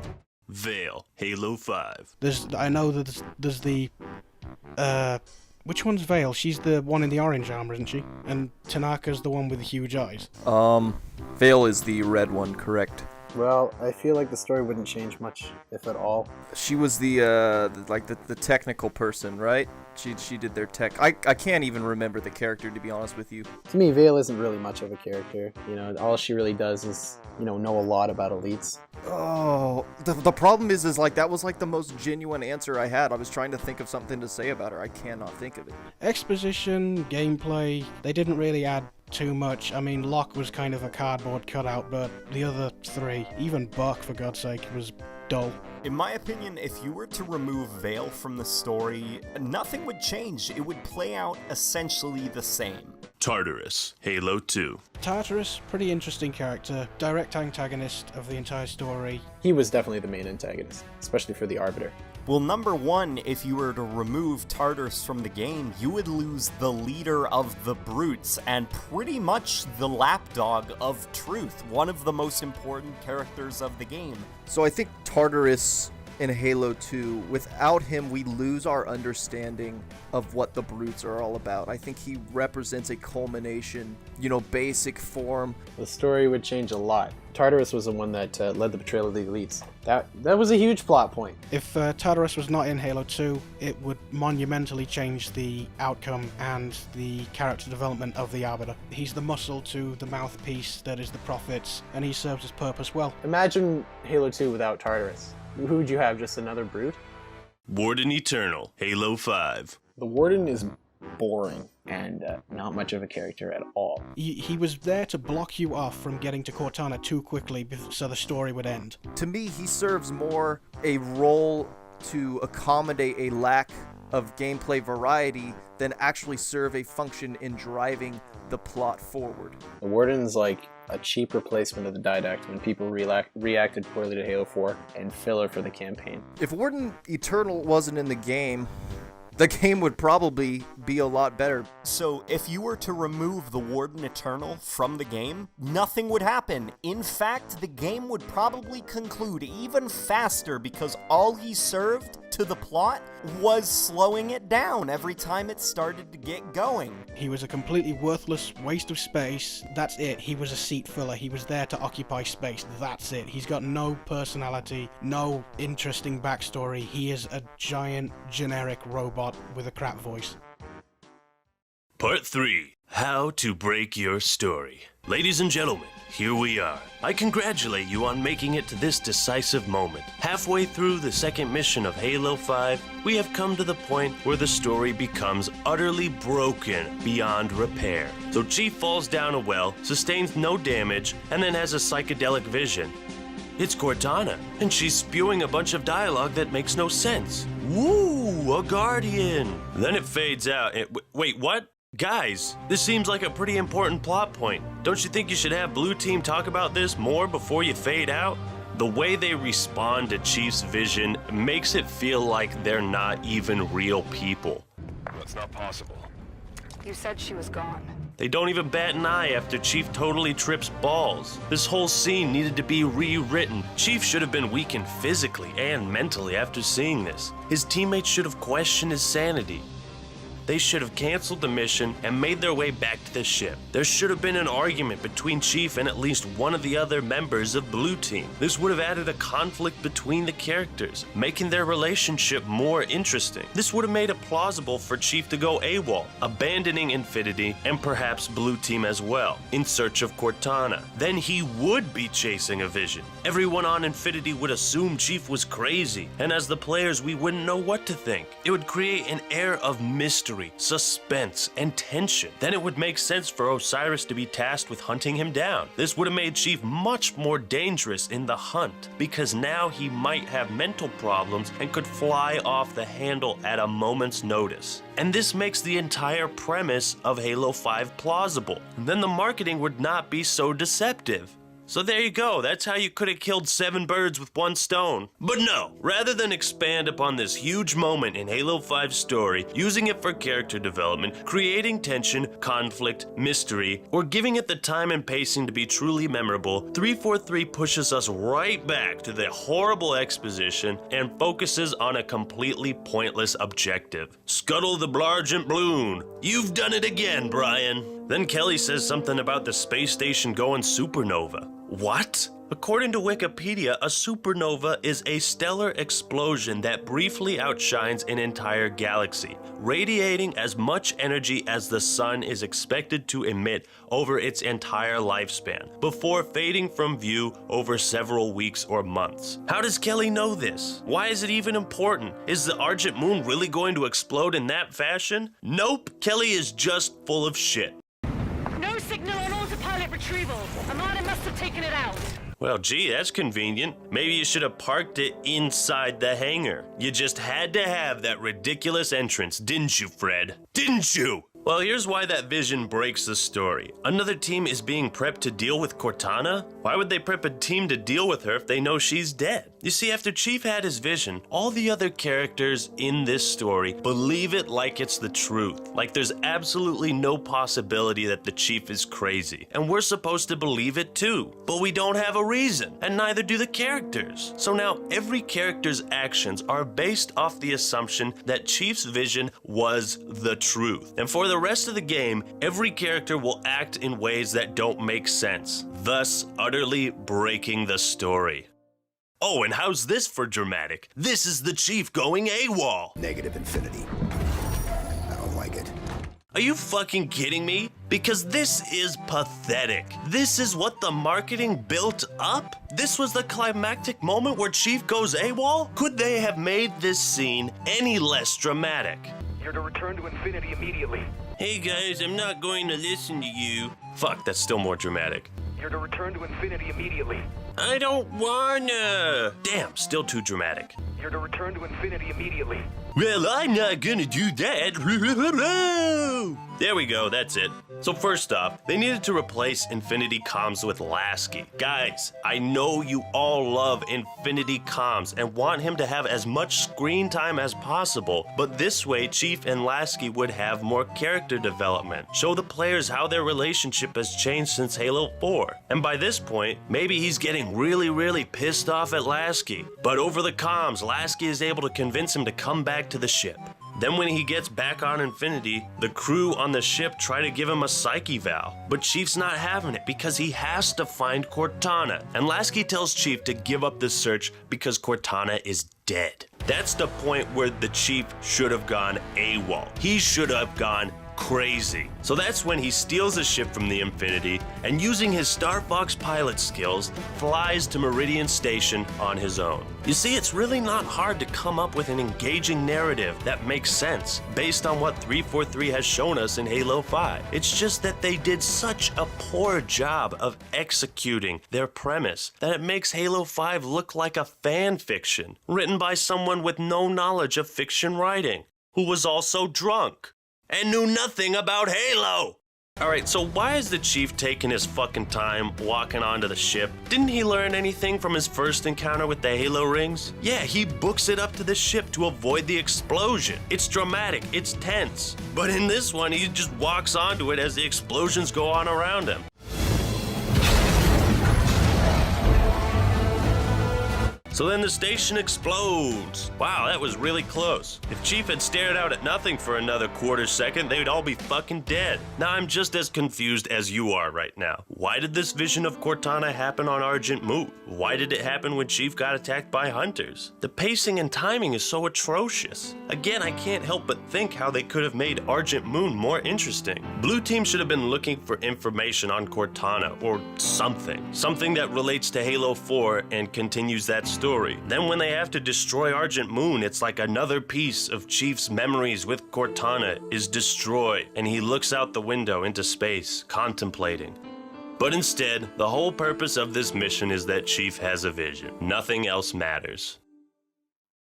Vale, Halo 5. I know that there's the which one's Vale? She's the one in the orange armor, isn't she? And Tanaka's the one with the huge eyes. Vale is the red one, correct? Well, I feel like the story wouldn't change much, if at all. She was the technical person, right? She did their tech. I can't even remember the character, to be honest with you. To me, Vale isn't really much of a character. All she really does is, know a lot about elites. Oh, the problem is that was like the most genuine answer I had. I was trying to think of something to say about her. I cannot think of it. Exposition, gameplay, they didn't really add too much. I mean, Locke was kind of a cardboard cutout, but the other 3, even Buck, for God's sake, was dull. In my opinion, if you were to remove Vale from the story, nothing would change. It would play out essentially the same. Tartarus, Halo 2. Tartarus, pretty interesting character, direct antagonist of the entire story. He was definitely the main antagonist, especially for the Arbiter. Well, number one, if you were to remove Tartarus from the game, you would lose the leader of the Brutes and pretty much the lapdog of truth, one of the most important characters of the game. So I think Tartarus in Halo 2, without him, we lose our understanding of what the Brutes are all about. I think he represents a culmination, basic form. The story would change a lot. Tartarus was the one that led the betrayal of the elites. That was a huge plot point. If Tartarus was not in Halo 2, it would monumentally change the outcome and the character development of the Arbiter. He's the muscle to the mouthpiece that is the Prophets, and he serves his purpose well. Imagine Halo 2 without Tartarus. Who would you have, just another brute? Warden Eternal, Halo 5. The Warden is boring and not much of a character at all. He was there to block you off from getting to Cortana too quickly so the story would end. To me, he serves more a role to accommodate a lack of gameplay variety than actually serve a function in driving the plot forward. The Warden's like a cheap replacement of the Didact when people reacted poorly to Halo 4 and filler for the campaign. If Warden Eternal wasn't in the game would probably be a lot better. So if you were to remove the Warden Eternal from the game, nothing would happen. In fact, the game would probably conclude even faster because all he served to the plot was slowing it down every time it started to get going. He was a completely worthless waste of space. That's it. He was a seat filler. He was there to occupy space. That's it. He's got no personality, no interesting backstory. He is a giant generic robot with a crap voice. Part 3. How to break your story. Ladies and gentlemen, here we are. I congratulate you on making it to this decisive moment. Halfway through the second mission of Halo 5, we have come to the point where the story becomes utterly broken beyond repair. So Chief falls down a well, sustains no damage, and then has a psychedelic vision. It's Cortana, and she's spewing a bunch of dialogue that makes no sense. Woo, a Guardian! Then it fades out. Wait, what? Guys, this seems like a pretty important plot point. Don't you think you should have Blue Team talk about this more before you fade out? The way they respond to Chief's vision makes it feel like they're not even real people. That's not possible. You said she was gone. They don't even bat an eye after Chief totally trips balls. This whole scene needed to be rewritten. Chief should have been weakened physically and mentally after seeing this. His teammates should have questioned his sanity. They should have canceled the mission and made their way back to the ship. There should have been an argument between Chief and at least one of the other members of Blue Team. This would have added a conflict between the characters, making their relationship more interesting. This would have made it plausible for Chief to go AWOL, abandoning Infinity and perhaps Blue Team as well, in search of Cortana. Then he would be chasing a vision. Everyone on Infinity would assume Chief was crazy, and as the players we wouldn't know what to think. It would create an air of mystery, suspense, and tension. Then it would make sense for Osiris to be tasked with hunting him down. This would have made Chief much more dangerous in the hunt, because now he might have mental problems and could fly off the handle at a moment's notice. And this makes the entire premise of Halo 5 plausible. And then the marketing would not be so deceptive. So there you go, that's how you could have killed 7 birds with 1 stone. But no, rather than expand upon this huge moment in Halo 5's story, using it for character development, creating tension, conflict, mystery, or giving it the time and pacing to be truly memorable, 343 pushes us right back to the horrible exposition and focuses on a completely pointless objective. Scuttle the Blargent Balloon. You've done it again, Brian. Then Kelly says something about the space station going supernova. What? According to Wikipedia, a supernova is a stellar explosion that briefly outshines an entire galaxy, radiating as much energy as the sun is expected to emit over its entire lifespan, before fading from view over several weeks or months. How does Kelly know this? Why is it even important? Is the Argent Moon really going to explode in that fashion? Nope, Kelly is just full of shit. No signal on autopilot retrieval. Amada must have taken it out. Well, gee, that's convenient. Maybe you should have parked it inside the hangar. You just had to have that ridiculous entrance, didn't you, Fred? Didn't you? Well, here's why that vision breaks the story. Another team is being prepped to deal with Cortana? Why would they prep a team to deal with her if they know she's dead? You see, after Chief had his vision, all the other characters in this story believe it like it's the truth. Like there's absolutely no possibility that the Chief is crazy. And we're supposed to believe it too. But we don't have a reason, and neither do the characters. So now every character's actions are based off the assumption that Chief's vision was the truth. And for the rest of the game, every character will act in ways that don't make sense, thus utterly breaking the story. Oh, and how's this for dramatic? This is the Chief going AWOL. Negative infinity. I don't like it. Are you fucking kidding me? Because this is pathetic. This is what the marketing built up? This was the climactic moment where Chief goes AWOL? Could they have made this scene any less dramatic? You're to return to infinity immediately. Hey guys, I'm not going to listen to you. Fuck, that's still more dramatic. You're to return to infinity immediately. I don't wanna. Damn, still too dramatic. You're to return to infinity immediately. Well, I'm not gonna do that. There we go, that's it. So first off, they needed to replace Infinity Comms with Lasky. Guys, I know you all love Infinity Comms and want him to have as much screen time as possible, but this way Chief and Lasky would have more character development. Show the players how their relationship has changed since Halo 4. And by this point, maybe he's getting really pissed off at Lasky. But over the comms, Lasky is able to convince him to come back to the ship. Then when he gets back on Infinity, the crew on the ship try to give him a psyche valve. But Chief's not having it because he has to find Cortana. And Lasky tells Chief to give up the search because Cortana is dead. That's the point where the Chief should have gone AWOL. He should have gone crazy. So that's when he steals a ship from the Infinity and using his Star Fox pilot skills, flies to Meridian Station on his own. You see, it's really not hard to come up with an engaging narrative that makes sense based on what 343 has shown us in Halo 5. It's just that they did such a poor job of executing their premise that it makes Halo 5 look like a fan fiction written by someone with no knowledge of fiction writing, who was also drunk and knew nothing about Halo. Alright, so why is the Chief taking his fucking time walking onto the ship? Didn't he learn anything from his first encounter with the Halo rings? Yeah, he books it up to the ship to avoid the explosion. It's dramatic, it's tense. But in this one, he just walks onto it as the explosions go on around him. So then the station explodes. Wow, that was really close. If Chief had stared out at nothing for another quarter second, they'd all be fucking dead. Now I'm just as confused as you are right now. Why did this vision of Cortana happen on Argent Moon? Why did it happen when Chief got attacked by hunters? The pacing and timing is so atrocious. Again, I can't help but think how they could have made Argent Moon more interesting. Blue Team should have been looking for information on Cortana or something. Something that relates to Halo 4 and continues that story. Then when they have to destroy Argent Moon, it's like another piece of Chief's memories with Cortana is destroyed, and he looks out the window into space, contemplating. But instead, the whole purpose of this mission is that Chief has a vision. Nothing else matters.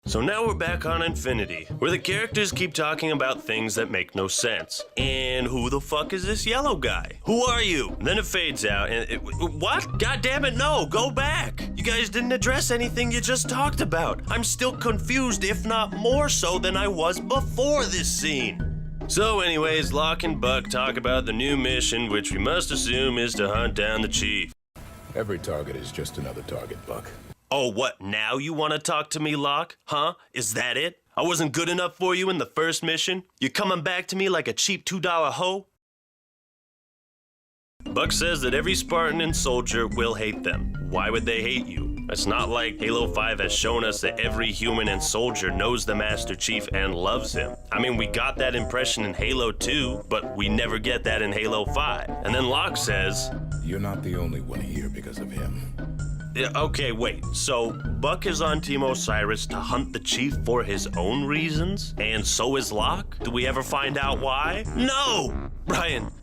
So now we're back on Infinity, where the characters keep talking about things that make no sense. And who the fuck is this yellow guy? Who are you? And then it fades out and what? God damn it, no, go back. You guys didn't address anything you just talked about. I'm still confused, if not more so than I was before this scene. So anyways, Locke and Buck talk about the new mission, which we must assume is to hunt down the Chief. Every target is just another target, Buck. Oh, what, now you want to talk to me, Locke? Huh? Is that it? I wasn't good enough for you in the first mission? You're coming back to me like a cheap $2 hoe? Buck says that every Spartan and soldier will hate them. Why would they hate you? It's not like Halo 5 has shown us that every human and soldier knows the Master Chief and loves him. I mean, we got that impression in Halo 2, but we never get that in Halo 5. And then Locke says, "You're not the only one here because of him." Okay, wait, so Buck is on Team Osiris to hunt the Chief for his own reasons? And so is Locke? Do we ever find out why? No!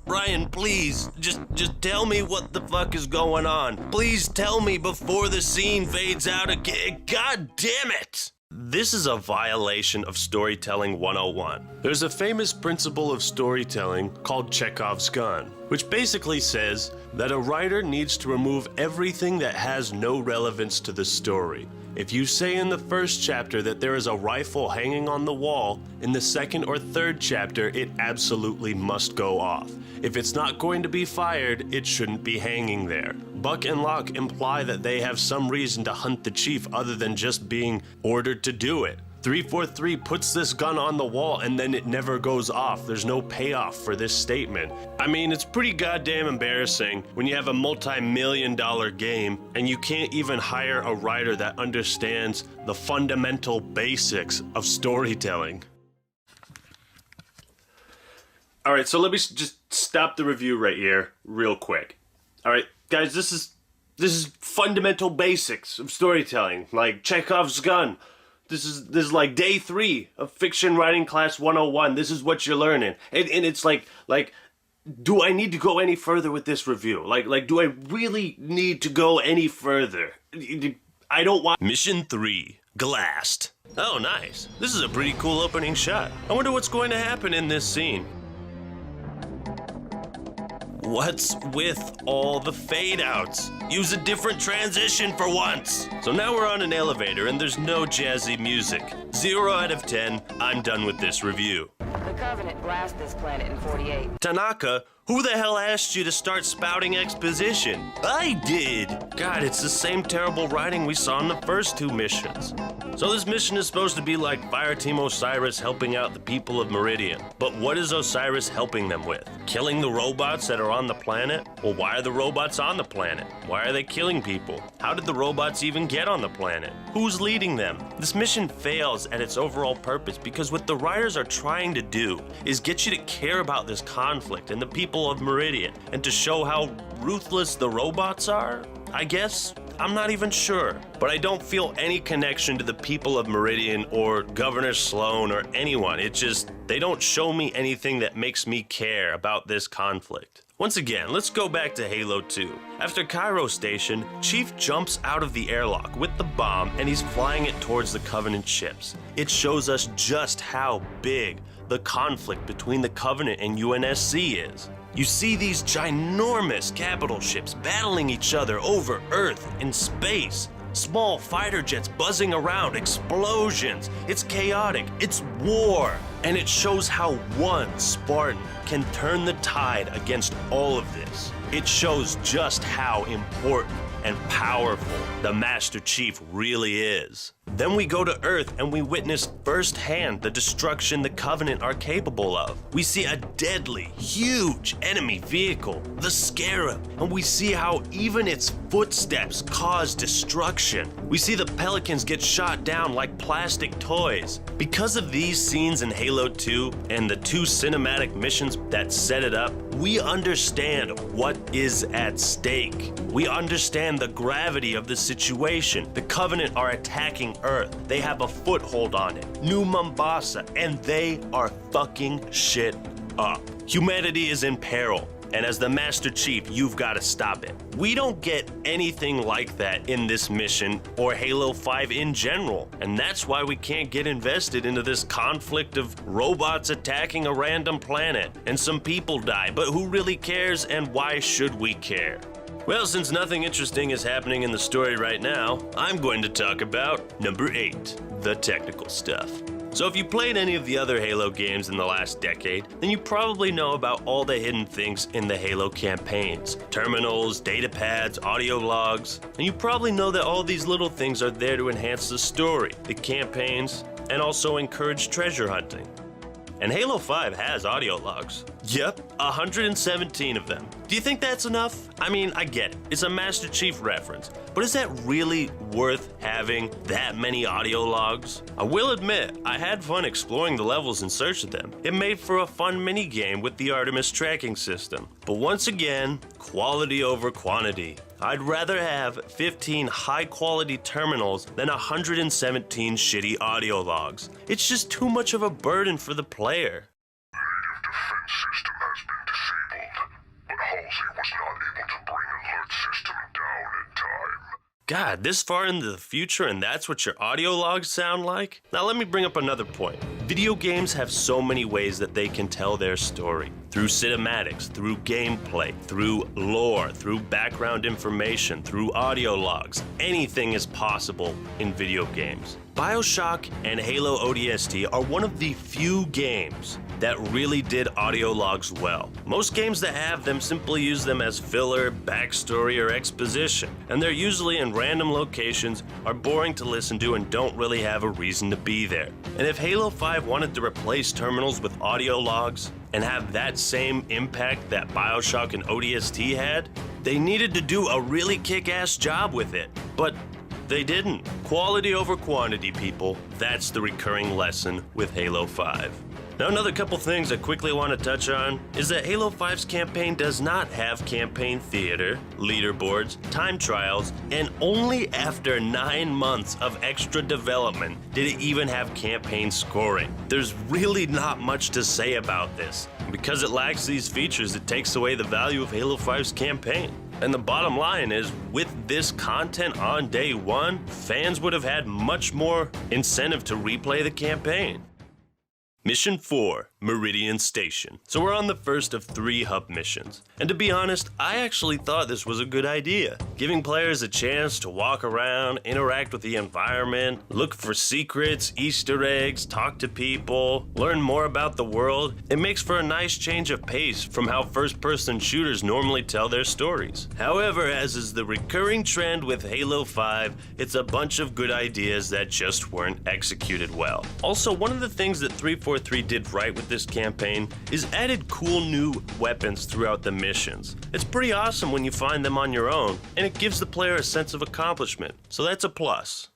Brian, please, just tell me what the fuck is going on. Please tell me before the scene fades out again. God damn it! This is a violation of Storytelling 101. There's a famous principle of storytelling called Chekhov's gun, which basically says that a writer needs to remove everything that has no relevance to the story. If you say in the first chapter that there is a rifle hanging on the wall, in the second or third chapter it absolutely must go off. If it's not going to be fired, it shouldn't be hanging there. Buck and Locke imply that they have some reason to hunt the chief other than just being ordered to do it. 343 puts this gun on the wall and then it never goes off. There's no payoff for this statement. I mean, it's pretty goddamn embarrassing when you have a multi-million-dollar game and you can't even hire a writer that understands the fundamental basics of storytelling. All right, so let me just stop the review right here real quick. All right, guys, this is fundamental basics of storytelling, like Chekhov's gun. This is like day 3 of fiction writing class 101. This is what you're learning. And it's like, do I need to go any further with this review? Like, do I really need to go any further? I don't want... Mission 3, Glassed. Oh, nice. This is a pretty cool opening shot. I wonder what's going to happen in this scene. What's with all the fade outs? Use a different transition for once. So now we're on an elevator and there's no jazzy music. 0 out of 10, I'm done with this review. The Covenant blasted this planet in 48. Tanaka, who the hell asked you to start spouting exposition? I did. God, it's the same terrible writing we saw in the first 2 missions. So this mission is supposed to be like Fireteam Osiris helping out the people of Meridian. But what is Osiris helping them with? Killing the robots that are on the planet? Well, why are the robots on the planet? Why are they killing people? How did the robots even get on the planet? Who's leading them? This mission fails at its overall purpose because what the writers are trying to do is get you to care about this conflict and the people of Meridian, and to show how ruthless the robots are, I guess? I'm not even sure. But I don't feel any connection to the people of Meridian or Governor Sloan or anyone. They don't show me anything that makes me care about this conflict. Once again, let's go back to Halo 2. After Cairo Station, Chief jumps out of the airlock with the bomb and he's flying it towards the Covenant ships. It shows us just how big the conflict between the Covenant and UNSC is. You see these ginormous capital ships battling each other over Earth in space. Small fighter jets buzzing around, explosions. It's chaotic, it's war. And it shows how one Spartan can turn the tide against all of this. It shows just how important and powerful the Master Chief really is. Then we go to Earth and we witness firsthand the destruction the Covenant are capable of. We see a deadly, huge enemy vehicle, the Scarab, and we see how even its footsteps cause destruction. We see the Pelicans get shot down like plastic toys. Because of these scenes in Halo 2 and the 2 cinematic missions that set it up, we understand what is at stake. We understand the gravity of the situation. The Covenant are attacking Earth. They have a foothold on it. New Mombasa, and they are fucking shit up. Humanity is in peril, and as the Master Chief, you've got to stop it. We don't get anything like that in this mission or Halo 5 in general, and that's why we can't get invested into this conflict of robots attacking a random planet and some people die, but who really cares and why should we care? Well, since nothing interesting is happening in the story right now, I'm going to talk about number 8, the technical stuff. So if you played any of the other Halo games in the last decade, then you probably know about all the hidden things in the Halo campaigns. Terminals, data pads, audio logs, and you probably know that all these little things are there to enhance the story, the campaigns, and also encourage treasure hunting. And Halo 5 has audio logs. Yep, 117 of them. Do you think that's enough? I mean, I get it. It's a Master Chief reference. But is that really worth having that many audio logs? I will admit, I had fun exploring the levels in search of them. It made for a fun minigame with the Artemis tracking system. But once again, quality over quantity. I'd rather have 15 high-quality terminals than 117 shitty audio logs. It's just too much of a burden for the player. The native defense system has been disabled, but Halsey was not able to bring alert system down in time. God, this far into the future and that's what your audio logs sound like? Now let me bring up another point. Video games have so many ways that they can tell their story. Through cinematics, through gameplay, through lore, through background information, through audio logs. Anything is possible in video games. BioShock and Halo ODST are one of the few games that really did audio logs well. Most games that have them simply use them as filler, backstory, or exposition, and they're usually in random locations, are boring to listen to, and don't really have a reason to be there. And if Halo 5 wanted to replace terminals with audio logs and have that same impact that BioShock and ODST had, they needed to do a really kick-ass job with it. But they didn't. Quality over quantity, people. That's the recurring lesson with Halo 5. Now, another couple things I quickly want to touch on is that Halo 5's campaign does not have campaign theater, leaderboards, time trials, and only after 9 months of extra development did it even have campaign scoring. There's really not much to say about this. Because it lacks these features, it takes away the value of Halo 5's campaign. And the bottom line is, with this content on day one, fans would have had much more incentive to replay the campaign. Mission 4, Meridian Station. So we're on the first of 3 hub missions. And to be honest, I actually thought this was a good idea. Giving players a chance to walk around, interact with the environment, look for secrets, Easter eggs, talk to people, learn more about the world. It makes for a nice change of pace from how first-person shooters normally tell their stories. However, as is the recurring trend with Halo 5, it's a bunch of good ideas that just weren't executed well. Also, one of the things that 343 did right with this campaign is added cool new weapons throughout the missions. It's pretty awesome when you find them on your own, and it gives the player a sense of accomplishment, so that's a plus.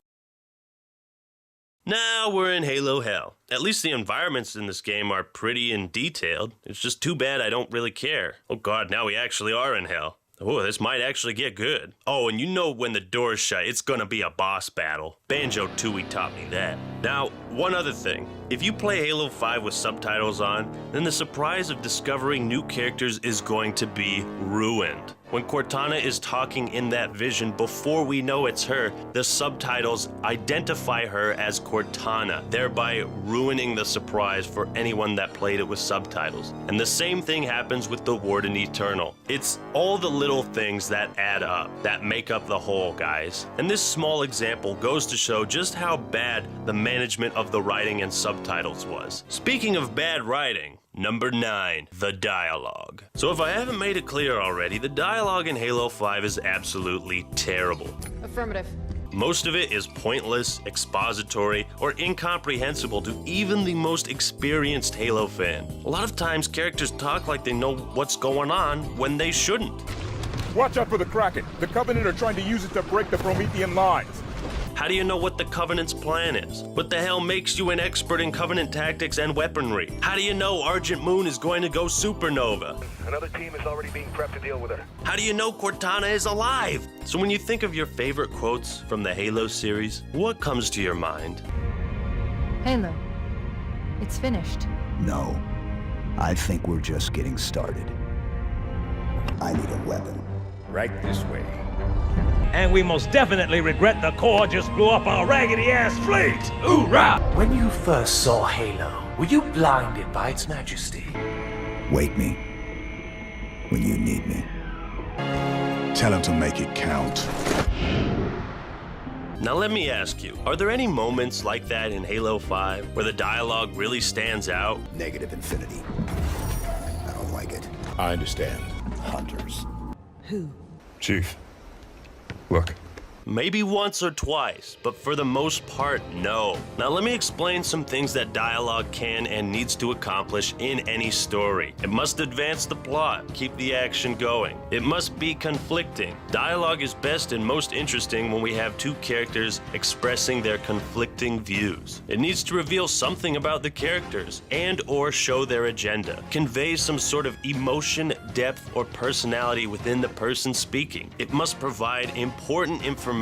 Now we're in Halo Hell. At least the environments in this game are pretty and detailed. It's just too bad I don't really care. Oh god, now we actually are in Hell. Oh, this might actually get good. Oh, and you know when the door's shut, it's gonna be a boss battle. Banjo-Tooie taught me that. Now, one other thing. If you play Halo 5 with subtitles on, then the surprise of discovering new characters is going to be ruined. When Cortana is talking in that vision, before we know it's her, the subtitles identify her as Cortana, thereby ruining the surprise for anyone that played it with subtitles. And the same thing happens with the Warden Eternal. It's all the little things that add up, that make up the whole, guys. And this small example goes to show just how bad the management of the writing and subtitles was. Speaking of bad writing, Number 9, the dialogue. So if I haven't made it clear already, the dialogue in Halo 5 is absolutely terrible. Affirmative. Most of it is pointless, expository, or incomprehensible to even the most experienced Halo fan. A lot of times characters talk like they know what's going on when they shouldn't. Watch out for the Kraken. The Covenant are trying to use it to break the Promethean lines. How do you know what the Covenant's plan is? What the hell makes you an expert in Covenant tactics and weaponry? How do you know Argent Moon is going to go supernova? Another team is already being prepped to deal with her. How do you know Cortana is alive? So when you think of your favorite quotes from the Halo series, what comes to your mind? Halo, it's finished. No, I think we're just getting started. I need a weapon. Right this way. And we most definitely regret the Corps just blew up our raggedy-ass fleet! Hoorah! When you first saw Halo, were you blinded by its majesty? Wake me when you need me. Tell him to make it count. Now let me ask you, are there any moments like that in Halo 5 where the dialogue really stands out? Negative infinity. I don't like it. I understand. Hunters. Who? Chief. Look. Maybe once or twice, but for the most part, no. Now let me explain some things that dialogue can and needs to accomplish in any story. It must advance the plot, keep the action going. It must be conflicting. Dialogue is best and most interesting when we have two characters expressing their conflicting views. It needs to reveal something about the characters and or show their agenda. Convey some sort of emotion, depth, or personality within the person speaking. It must provide important information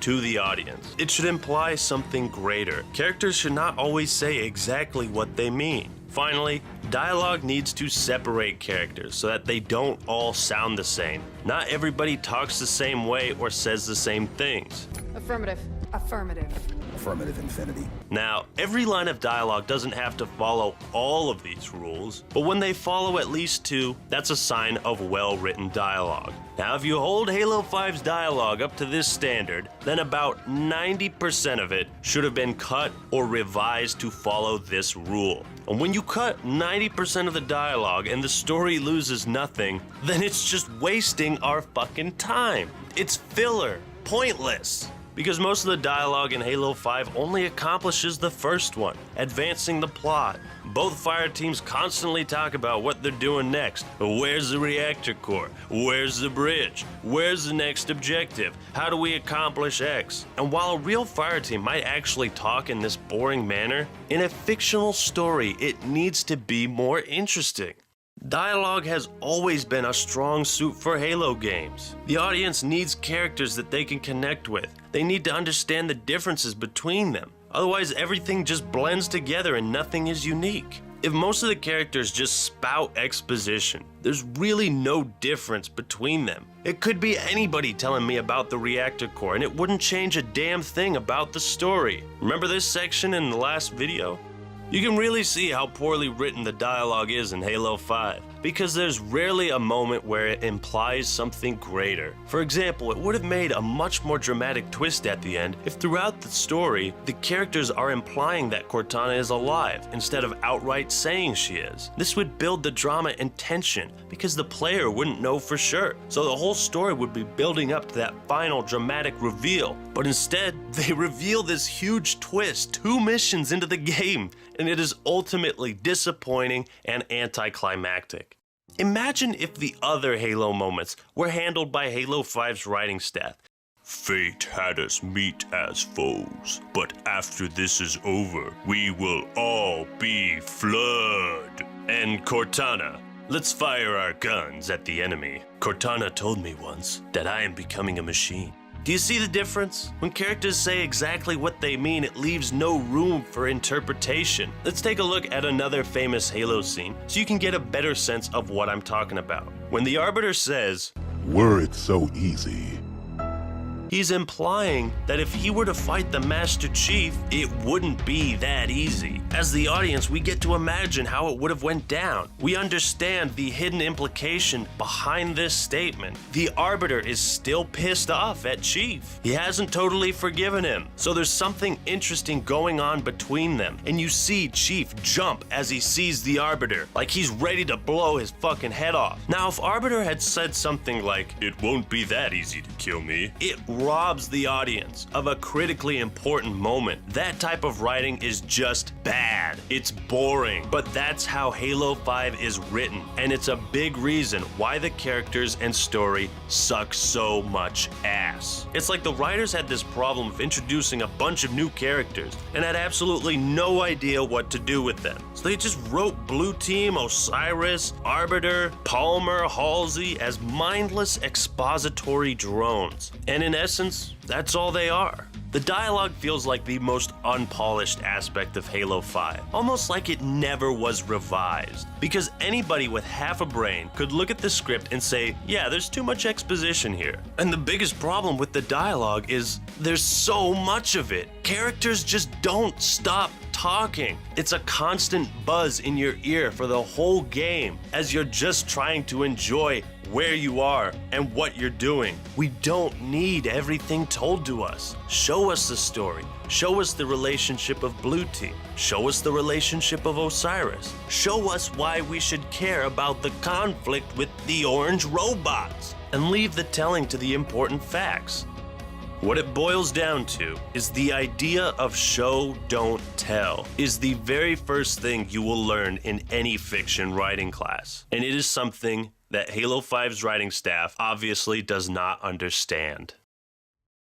to the audience. It should imply something greater. Characters should not always say exactly what they mean. Finally, Dialogue needs to separate characters so that they don't all sound the same. Not everybody talks the same way or says the same things. Affirmative. Affirmative. Affirmative, Infinity. Now, every line of dialogue doesn't have to follow all of these rules, but when they follow at least 2, that's a sign of well-written dialogue. Now, if you hold Halo 5's dialogue up to this standard, then about 90% of it should have been cut or revised to follow this rule. And when you cut 90% of the dialogue and the story loses nothing, then it's just wasting our fucking time. It's filler, pointless. Because most of the dialogue in Halo 5 only accomplishes the first one, advancing the plot. Both fire teams constantly talk about what they're doing next. Where's the reactor core? Where's the bridge? Where's the next objective? How do we accomplish X? And while a real fire team might actually talk in this boring manner, in a fictional story it needs to be more interesting. Dialogue has always been a strong suit for Halo games. The audience needs characters that they can connect with. They need to understand the differences between them. Otherwise, everything just blends together and nothing is unique. If most of the characters just spout exposition, there's really no difference between them. It could be anybody telling me about the reactor core and it wouldn't change a damn thing about the story. Remember this section in the last video? You can really see how poorly written the dialogue is in Halo 5, because there's rarely a moment where it implies something greater. For example, it would have made a much more dramatic twist at the end if throughout the story, the characters are implying that Cortana is alive, instead of outright saying she is. This would build the drama and tension, because the player wouldn't know for sure, so the whole story would be building up to that final dramatic reveal. But instead, they reveal this huge twist 2 missions into the game, and it is ultimately disappointing and anticlimactic. Imagine if the other Halo moments were handled by Halo 5's writing staff. Fate had us meet as foes, but after this is over, we will all be Flood. And Cortana, let's fire our guns at the enemy. Cortana told me once that I am becoming a machine. Do you see the difference? When characters say exactly what they mean, it leaves no room for interpretation. Let's take a look at another famous Halo scene so you can get a better sense of what I'm talking about. When the Arbiter says, "Were it so easy," he's implying that if he were to fight the Master Chief, it wouldn't be that easy. As the audience, we get to imagine how it would have went down. We understand the hidden implication behind this statement. The Arbiter is still pissed off at Chief. He hasn't totally forgiven him. So there's something interesting going on between them. And you see Chief jump as he sees the Arbiter, like he's ready to blow his fucking head off. Now, if Arbiter had said something like, "It won't be that easy to kill me," it robs the audience of a critically important moment. That type of writing is just bad. It's boring. But that's how Halo 5 is written, and it's a big reason why the characters and story suck so much ass. It's like the writers had this problem of introducing a bunch of new characters and had absolutely no idea what to do with them. So they just wrote Blue Team, Osiris, Arbiter, Palmer, Halsey as mindless expository drones. And in essence, that's all they are. The dialogue feels like the most unpolished aspect of Halo 5, almost like it never was revised. Because anybody with half a brain could look at the script and say, yeah, there's too much exposition here. And the biggest problem with the dialogue is there's so much of it. Characters just don't stop talking. It's a constant buzz in your ear for the whole game as you're just trying to enjoy where you are and what you're doing. We don't need everything told to us. Show us the story. Show us the relationship of Blue Team. Show us the relationship of Osiris. Show us why we should care about the conflict with the orange robots. And leave the telling to the important facts. What it boils down to is the idea of show, don't tell is the very first thing you will learn in any fiction writing class. And it is something that Halo 5's writing staff obviously does not understand.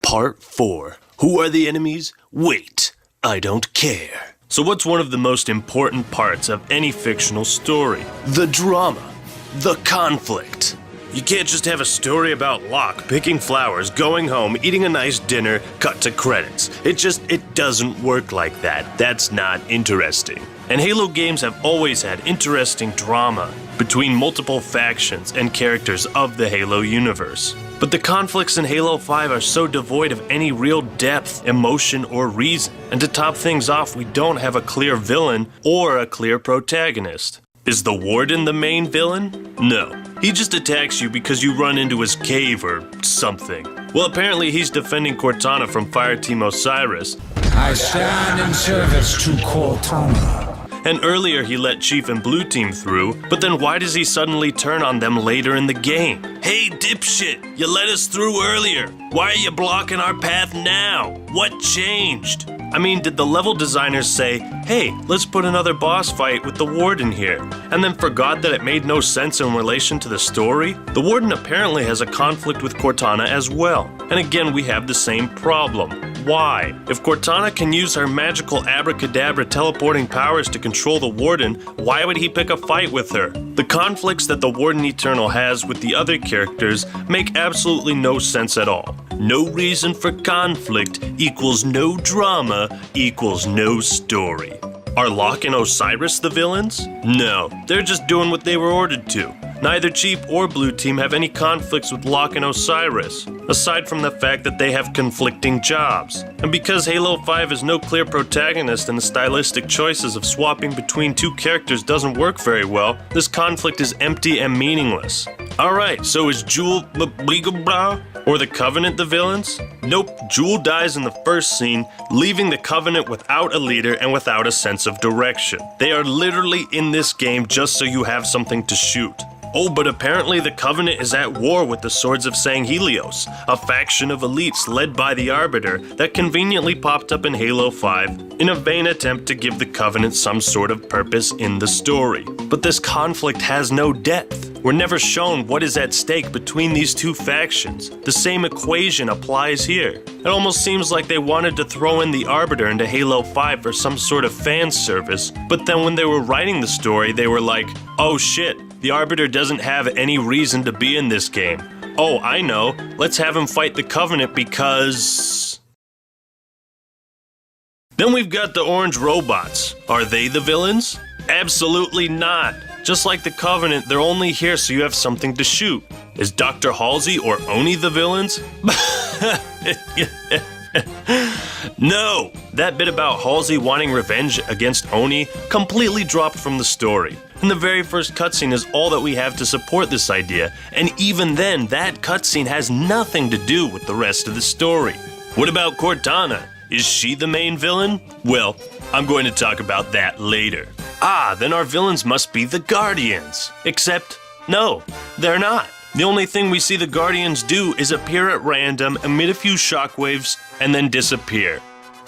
Part 4. Who are the enemies? Wait, I don't care. So what's one of the most important parts of any fictional story? The drama. The conflict. You can't just have a story about Locke picking flowers, going home, eating a nice dinner, cut to credits. It doesn't work like that. That's not interesting. And Halo games have always had interesting drama between multiple factions and characters of the Halo universe. But the conflicts in Halo 5 are so devoid of any real depth, emotion, or reason. And to top things off, we don't have a clear villain or a clear protagonist. Is the Warden the main villain? No. He just attacks you because you run into his cave or something. Well, apparently he's defending Cortana from Fireteam Osiris. I stand in service to Cortana. And earlier he let Chief and Blue Team through, but then why does he suddenly turn on them later in the game? Hey, dipshit, you let us through earlier. Why are you blocking our path now? What changed? I mean, did the level designers say, hey, let's put another boss fight with the Warden here, and then forgot that it made no sense in relation to the story? The Warden apparently has a conflict with Cortana as well. And again, we have the same problem. Why? If Cortana can use her magical abracadabra teleporting powers to control the Warden, why would he pick a fight with her? The conflicts that the Warden Eternal has with the other characters make absolutely no sense at all. No reason for conflict equals no drama equals no story. Are Locke and Osiris the villains? No, they're just doing what they were ordered to. Neither Chief or Blue Team have any conflicts with Locke and Osiris, aside from the fact that they have conflicting jobs. And because Halo 5 has no clear protagonist and the stylistic choices of swapping between two characters doesn't work very well, this conflict is empty and meaningless. Alright, so is Jewel or the Covenant the villains? Nope, Jewel dies in the first scene, leaving the Covenant without a leader and without a sense of direction. They are literally in this game just so you have something to shoot. Oh, but apparently the Covenant is at war with the Swords of Sanghelios, a faction of elites led by the Arbiter that conveniently popped up in Halo 5 in a vain attempt to give the Covenant some sort of purpose in the story. But this conflict has no depth. We're never shown what is at stake between these two factions. The same equation applies here. It almost seems like they wanted to throw in the Arbiter into Halo 5 for some sort of fan service, but then when they were writing the story, they were like, oh shit, the Arbiter doesn't have any reason to be in this game. Oh, I know. Let's have him fight the Covenant because... Then we've got the orange robots. Are they the villains? Absolutely not. Just like the Covenant, they're only here so you have something to shoot. Is Dr. Halsey or Oni the villains? No! That bit about Halsey wanting revenge against Oni completely dropped from the story. And the very first cutscene is all that we have to support this idea, and even then, that cutscene has nothing to do with the rest of the story. What about Cortana? Is she the main villain? Well, I'm going to talk about that later. Ah, then our villains must be the Guardians. Except, no, they're not. The only thing we see the Guardians do is appear at random, emit a few shockwaves, and then disappear.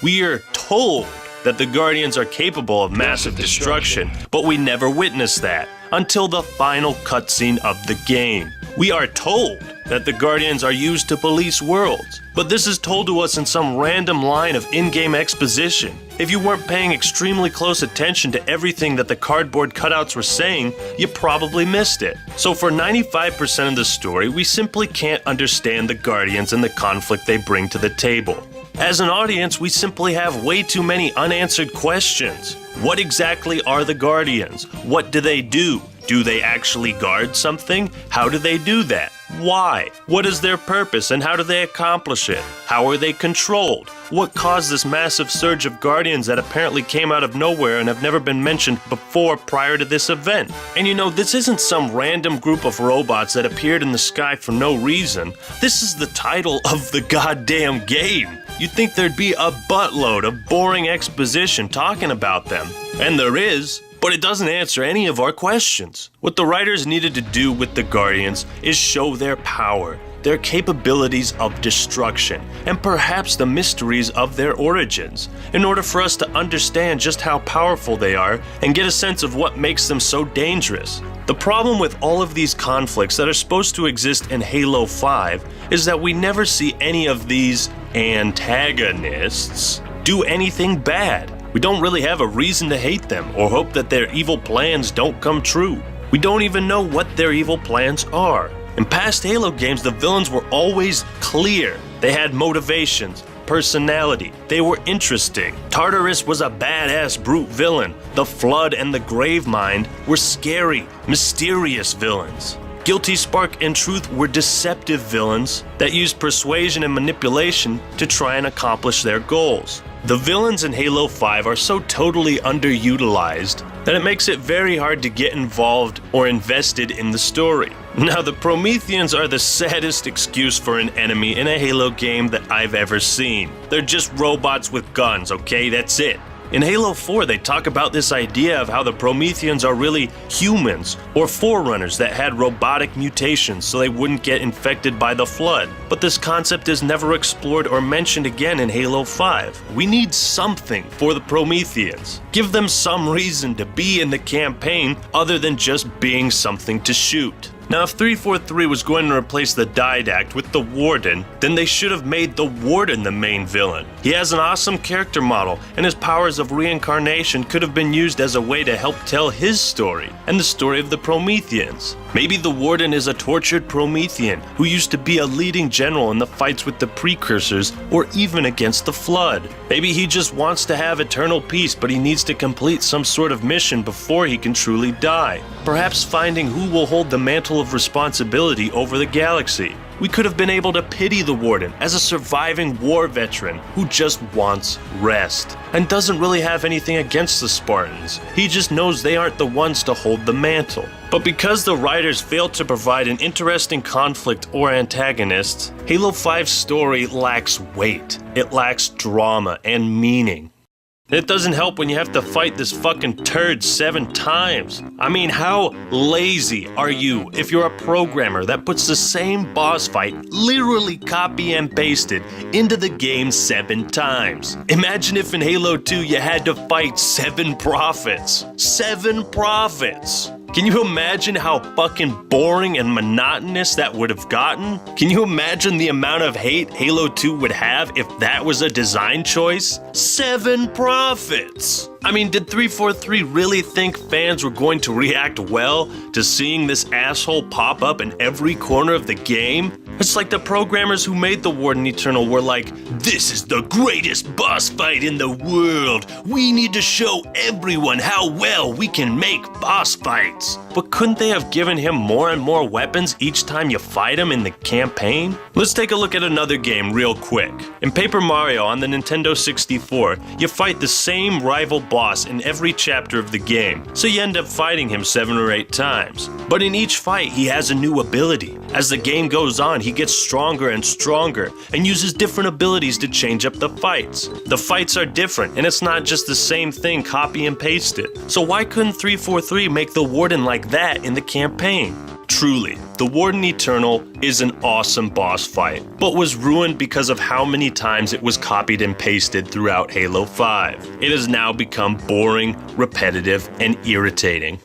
We are told that the Guardians are capable of massive destruction, but we never witness that until the final cutscene of the game. We are told that the Guardians are used to police worlds, but this is told to us in some random line of in-game exposition. If you weren't paying extremely close attention to everything that the cardboard cutouts were saying, you probably missed it. So for 95% of the story, we simply can't understand the Guardians and the conflict they bring to the table. As an audience, we simply have way too many unanswered questions. What exactly are the Guardians? What do they do? Do they actually guard something? How do they do that? Why? What is their purpose and how do they accomplish it? How are they controlled? What caused this massive surge of Guardians that apparently came out of nowhere and have never been mentioned before prior to this event? And you know, this isn't some random group of robots that appeared in the sky for no reason. This is the title of the goddamn game. You'd think there'd be a buttload of boring exposition talking about them. And there is. But it doesn't answer any of our questions. What the writers needed to do with the Guardians is show their power, their capabilities of destruction, and perhaps the mysteries of their origins, in order for us to understand just how powerful they are and get a sense of what makes them so dangerous. The problem with all of these conflicts that are supposed to exist in Halo 5 is that we never see any of these antagonists do anything bad. We don't really have a reason to hate them or hope that their evil plans don't come true. We don't even know what their evil plans are. In past Halo games, the villains were always clear. They had motivations, personality. They were interesting. Tartarus was a badass brute villain. The Flood and the Gravemind were scary, mysterious villains. Guilty Spark and Truth were deceptive villains that used persuasion and manipulation to try and accomplish their goals. The villains in Halo 5 are so totally underutilized that it makes it very hard to get involved or invested in the story. Now, the Prometheans are the saddest excuse for an enemy in a Halo game that I've ever seen. They're just robots with guns, okay? That's it. In Halo 4, they talk about this idea of how the Prometheans are really humans or forerunners that had robotic mutations so they wouldn't get infected by the Flood. But this concept is never explored or mentioned again in Halo 5. We need something for the Prometheans. Give them some reason to be in the campaign other than just being something to shoot. Now, if 343 was going to replace the Didact with the Warden, then they should have made the Warden the main villain. He has an awesome character model, and his powers of reincarnation could have been used as a way to help tell his story, and the story of the Prometheans. Maybe the Warden is a tortured Promethean who used to be a leading general in the fights with the Precursors, or even against the Flood. Maybe he just wants to have eternal peace, but he needs to complete some sort of mission before he can truly die. Perhaps finding who will hold the mantle of responsibility over the galaxy. We could have been able to pity the Warden as a surviving war veteran who just wants rest and doesn't really have anything against the Spartans. He just knows they aren't the ones to hold the mantle. But because the writers failed to provide an interesting conflict or antagonists, Halo 5's story lacks weight. It lacks drama and meaning. It doesn't help when you have to fight this fucking turd 7 times. I mean, how lazy are you if you're a programmer that puts the same boss fight literally copy and pasted into the game 7 times? Imagine if in Halo 2 you had to fight 7 prophets. 7 prophets! Can you imagine how fucking boring and monotonous that would have gotten? Can you imagine the amount of hate Halo 2 would have if that was a design choice? 7 prophets! I mean, did 343 really think fans were going to react well to seeing this asshole pop up in every corner of the game? It's like the programmers who made the Warden Eternal were like, "This is the greatest boss fight in the world. We need to show everyone how well we can make boss fights." But couldn't they have given him more and more weapons each time you fight him in the campaign? Let's take a look at another game real quick. In Paper Mario on the Nintendo 64, you fight the same rival boss in every chapter of the game, so you end up fighting him 7 or 8 times. But in each fight, he has a new ability. As the game goes on, he gets stronger and stronger and uses different abilities to change up the fights. The fights are different, and it's not just the same thing copy and pasted. So why couldn't 343 make the Warden like that in the campaign? Truly, the Warden Eternal is an awesome boss fight, but was ruined because of how many times it was copied and pasted throughout Halo 5. It has now become boring, repetitive, and irritating.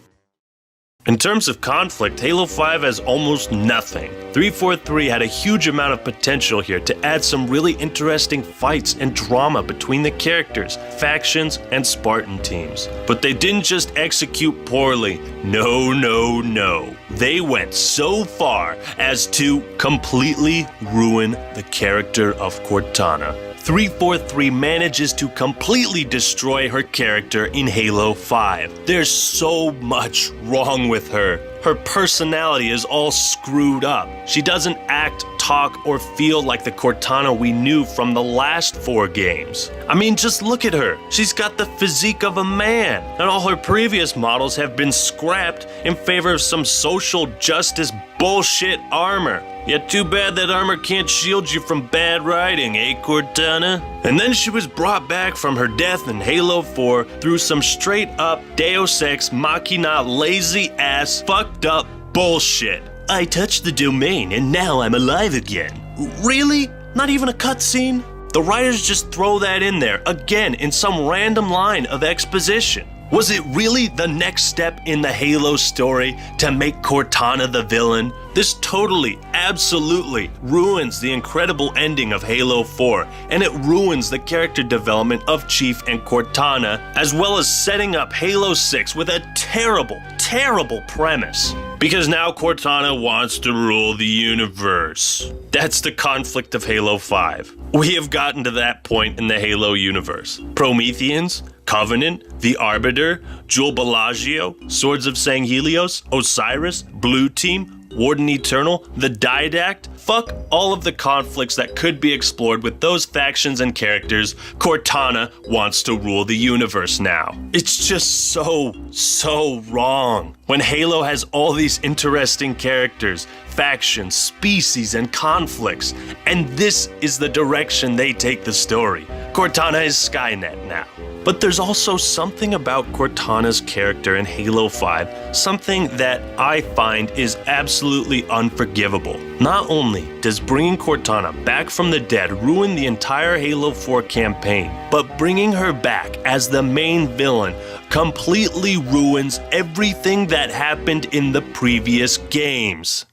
In terms of conflict, Halo 5 has almost nothing. 343 had a huge amount of potential here to add some really interesting fights and drama between the characters, factions, and Spartan teams. But they didn't just execute poorly. No, no, no. They went so far as to completely ruin the character of Cortana. 343 manages to completely destroy her character in Halo 5. There's so much wrong with her. Her personality is all screwed up. She doesn't act, talk, or feel like the Cortana we knew from the last 4 games. I mean, just look at her. She's got the physique of a man, and all her previous models have been scrapped in favor of some social justice bullshit armor. Yet too bad that armor can't shield you from bad riding, eh, Cortana? And then she was brought back from her death in Halo 4 through some straight up Deus Ex Machina lazy ass fucked up bullshit. I touched the domain and now I'm alive again. Really? Not even a cutscene? The writers just throw that in there again in some random line of exposition. Was it really the next step in the Halo story to make Cortana the villain? This totally, absolutely ruins the incredible ending of Halo 4, and it ruins the character development of Chief and Cortana, as well as setting up Halo 6 with a terrible, terrible premise. Because now Cortana wants to rule the universe. That's the conflict of Halo 5. We have gotten to that point in the Halo universe. Prometheans, Covenant, the Arbiter, Jewel Bellagio, Swords of Sanghelios, Osiris, Blue Team, Warden Eternal, the Didact. Fuck all of the conflicts that could be explored with those factions and characters. Cortana wants to rule the universe now. It's just so wrong. When Halo has all these interesting characters, factions, species, and conflicts, and this is the direction they take the story. Cortana is Skynet now. But there's also something about Cortana's character in Halo 5, something that I find is absolutely unforgivable. Not only does bringing Cortana back from the dead ruin the entire Halo 4 campaign, but bringing her back as the main villain completely ruins everything that happened in the previous games.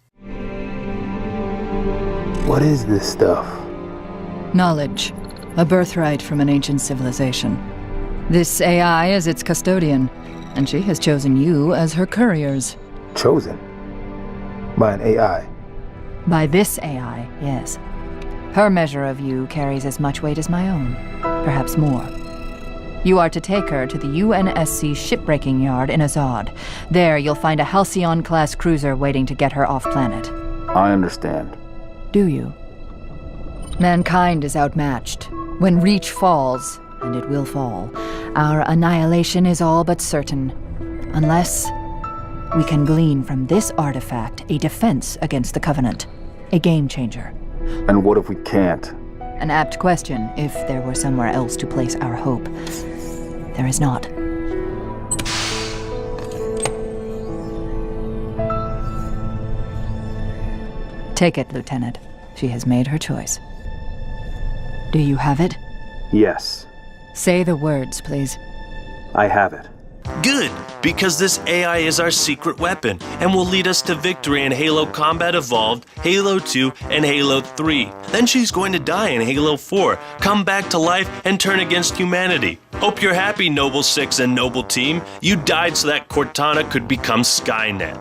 What is this stuff? Knowledge. A birthright from an ancient civilization. This AI is its custodian, and she has chosen you as her couriers. Chosen? By an AI? By this AI, yes. Her measure of you carries as much weight as my own, perhaps more. You are to take her to the UNSC shipbreaking yard in Azad. There you'll find a Halcyon-class cruiser waiting to get her off-planet. I understand. Do you? Mankind is outmatched. When Reach falls, and it will fall, our annihilation is all but certain. Unless we can glean from this artifact a defense against the Covenant. A game changer. And what if we can't? An apt question, if there were somewhere else to place our hope. There is not. Take it, Lieutenant. She has made her choice. Do you have it? Yes. Say the words, please. I have it. Good, because this AI is our secret weapon and will lead us to victory in Halo Combat Evolved, Halo 2, and Halo 3. Then she's going to die in Halo 4, come back to life, and turn against humanity. Hope you're happy, Noble 6 and Noble Team. You died so that Cortana could become Skynet.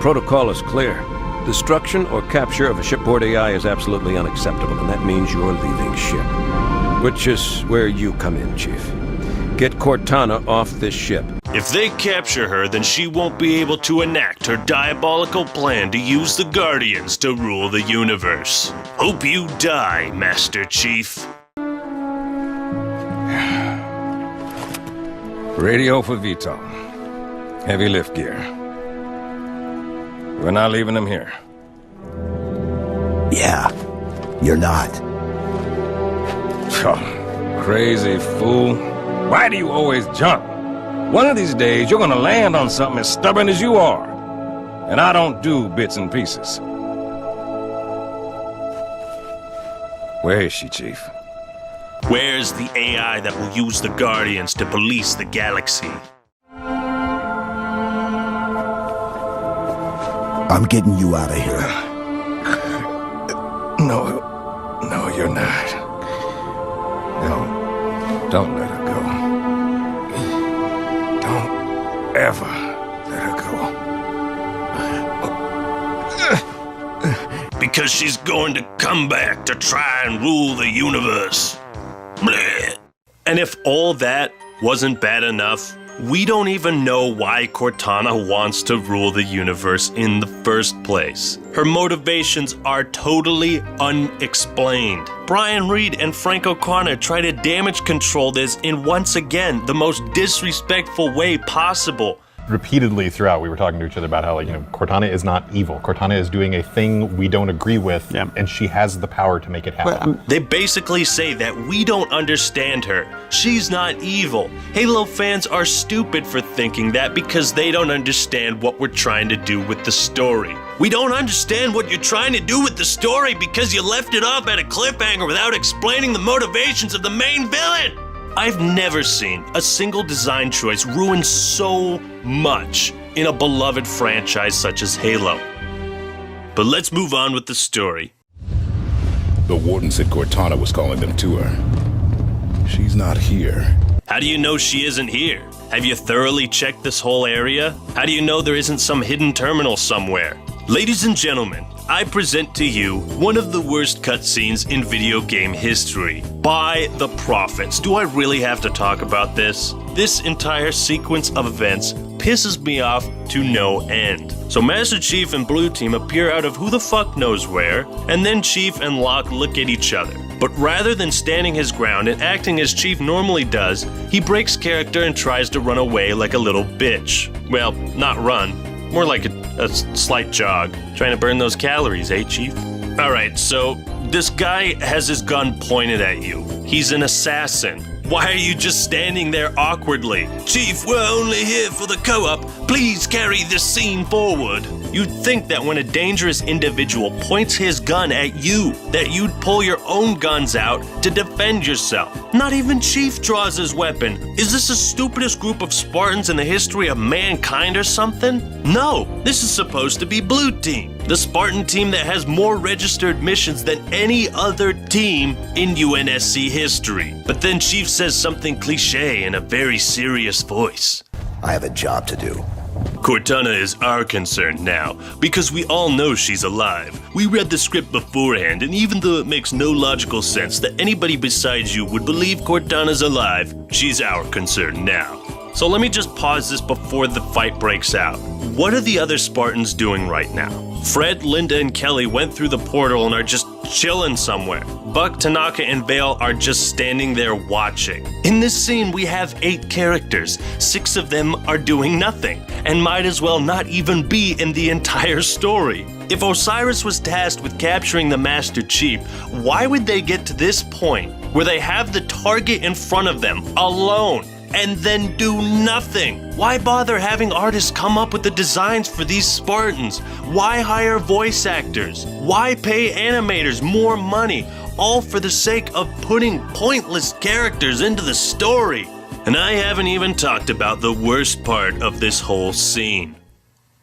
Protocol is clear. Destruction or capture of a shipboard AI is absolutely unacceptable, and that means you're leaving ship. Which is where you come in, Chief. Get Cortana off this ship. If they capture her, then she won't be able to enact her diabolical plan to use the Guardians to rule the universe. Hope you die, Master Chief. Radio for Vito. Heavy lift gear. We're not leaving them here. Yeah, you're not. Crazy fool. Why do you always jump? One of these days, you're gonna land on something as stubborn as you are. And I don't do bits and pieces. Where is she, Chief? Where's the AI that will use the Guardians to police the galaxy? I'm getting you out of here. No, you're not. Don't let her go. Don't ever let her go. Because she's going to come back to try and rule the universe. Blech. And if all that wasn't bad enough, we don't even know why Cortana wants to rule the universe in the first place. Her motivations are totally unexplained. Brian Reed and Frank O'Connor try to damage control this in, once again, the most disrespectful way possible. Repeatedly throughout, we were talking to each other about how, Cortana is not evil. Cortana is doing a thing we don't agree with, and she has the power to make it happen. They basically say that we don't understand her. She's not evil. Halo fans are stupid for thinking that because they don't understand what we're trying to do with the story. We don't understand what you're trying to do with the story because you left it off at a cliffhanger without explaining the motivations of the main villain. I've never seen a single design choice ruin so much in a beloved franchise such as Halo. But let's move on with the story. The Warden said Cortana was calling them to her. She's not here. How do you know she isn't here? Have you thoroughly checked this whole area? How do you know there isn't some hidden terminal somewhere? Ladies and gentlemen, I present to you one of the worst cutscenes in video game history. By the Prophets. Do I really have to talk about this? This entire sequence of events pisses me off to no end. So Master Chief and Blue Team appear out of who the fuck knows where, and then Chief and Locke look at each other. But rather than standing his ground and acting as Chief normally does, he breaks character and tries to run away like a little bitch. Well, not run. More like a slight jog. Trying to burn those calories, eh, Chief? Alright, so this guy has his gun pointed at you. He's an assassin. Why are you just standing there awkwardly? Chief, we're only here for the co-op. Please carry this scene forward. You'd think that when a dangerous individual points his gun at you, that you'd pull your own guns out to defend yourself. Not even Chief draws his weapon. Is this the stupidest group of Spartans in the history of mankind or something? No, this is supposed to be Blue Team, the Spartan team that has more registered missions than any other team in UNSC history. But then Chief says something cliche in a very serious voice. I have a job to do. Cortana is our concern now, because we all know she's alive. We read the script beforehand, and even though it makes no logical sense that anybody besides you would believe Cortana's alive, she's our concern now. So let me just pause this before the fight breaks out. What are the other Spartans doing right now? Fred, Linda, and Kelly went through the portal and are just chilling somewhere. Buck, Tanaka, and Vale are just standing there watching. In this scene, we have 8 characters. 6 of them are doing nothing, and might as well not even be in the entire story. If Osiris was tasked with capturing the Master Chief, why would they get to this point where they have the target in front of them, alone, and then do nothing? Why bother having artists come up with the designs for these Spartans? Why hire voice actors? Why pay animators more money? All for the sake of putting pointless characters into the story. And I haven't even talked about the worst part of this whole scene.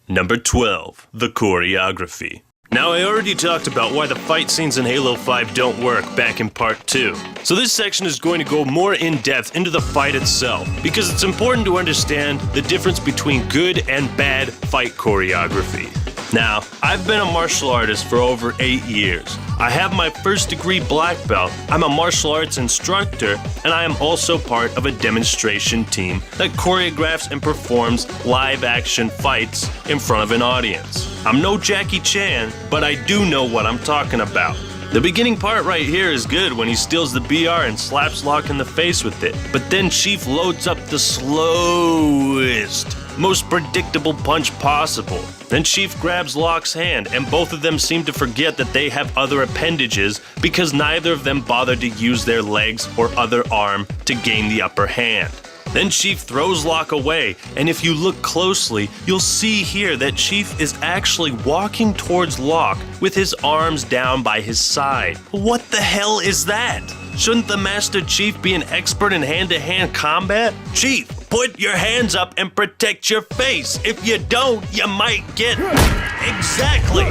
Number 12, the choreography. Now, I already talked about why the fight scenes in Halo 5 don't work back in part 2. So this section is going to go more in depth into the fight itself, because it's important to understand the difference between good and bad fight choreography. Now, I've been a martial artist for over 8 years. I have my first degree black belt, I'm a martial arts instructor, and I am also part of a demonstration team that choreographs and performs live action fights in front of an audience. I'm no Jackie Chan, but I do know what I'm talking about. The beginning part right here is good when he steals the BR and slaps Locke in the face with it, but then Chief loads up the slowest, most predictable punch possible. Then Chief grabs Locke's hand, and both of them seem to forget that they have other appendages because neither of them bothered to use their legs or other arm to gain the upper hand. Then Chief throws Locke away, and if you look closely, you'll see here that Chief is actually walking towards Locke with his arms down by his side. What the hell is that? Shouldn't the Master Chief be an expert in hand-to-hand combat? Chief, put your hands up and protect your face. If you don't, you might get... Exactly!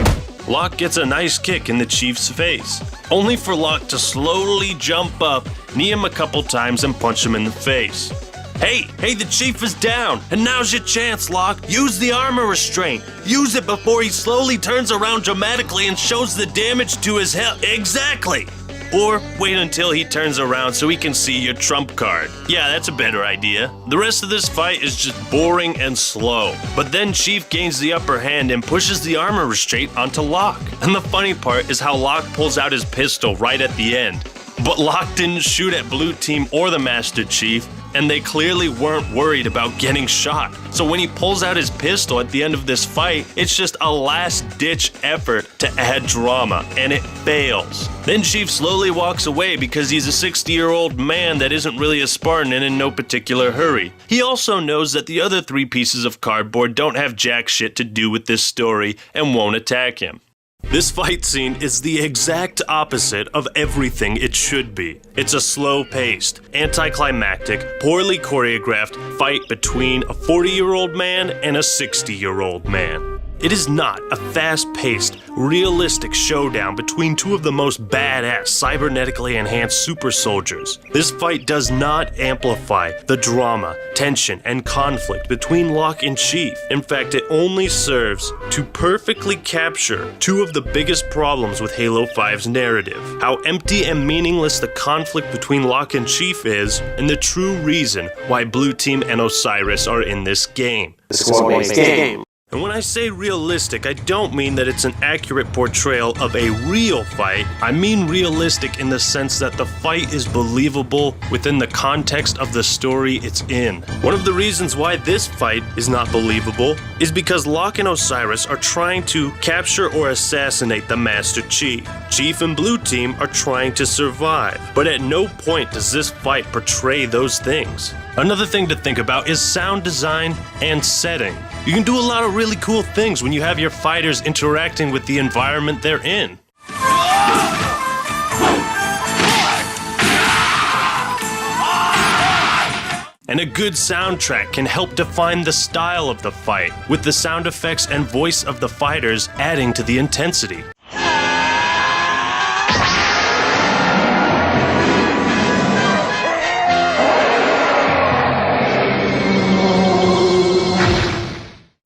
Locke gets a nice kick in the Chief's face, only for Locke to slowly jump up, knee him a couple times, and punch him in the face. Hey, the Chief is down, and now's your chance, Locke. Use the armor restraint. Use it before he slowly turns around dramatically and shows the damage to his health. Exactly! Or wait until he turns around so he can see your trump card. Yeah, that's a better idea. The rest of this fight is just boring and slow. But then Chief gains the upper hand and pushes the armor restraint onto Locke. And the funny part is how Locke pulls out his pistol right at the end. But Locke didn't shoot at Blue Team or the Master Chief, and they clearly weren't worried about getting shot. So when he pulls out his pistol at the end of this fight, it's just a last-ditch effort to add drama, and it fails. Then Chief slowly walks away because he's a 60-year-old man that isn't really a Spartan and in no particular hurry. He also knows that the other 3 pieces of cardboard don't have jack shit to do with this story and won't attack him. This fight scene is the exact opposite of everything it should be. It's a slow-paced, anticlimactic, poorly choreographed fight between a 40-year-old man and a 60-year-old man. It is not a fast-paced, realistic showdown between two of the most badass cybernetically enhanced super soldiers. This fight does not amplify the drama, tension, and conflict between Locke and Chief. In fact, it only serves to perfectly capture two of the biggest problems with Halo 5's narrative: how empty and meaningless the conflict between Locke and Chief is, and the true reason why Blue Team and Osiris are in this game. The squad-based game. And when I say realistic, I don't mean that it's an accurate portrayal of a real fight. I mean realistic in the sense that the fight is believable within the context of the story it's in. One of the reasons why this fight is not believable is because Locke and Osiris are trying to capture or assassinate the Master Chief. Chief and Blue Team are trying to survive, but at no point does this fight portray those things. Another thing to think about is sound design and setting. You can do a lot of really cool things when you have your fighters interacting with the environment they're in. And a good soundtrack can help define the style of the fight, with the sound effects and voice of the fighters adding to the intensity.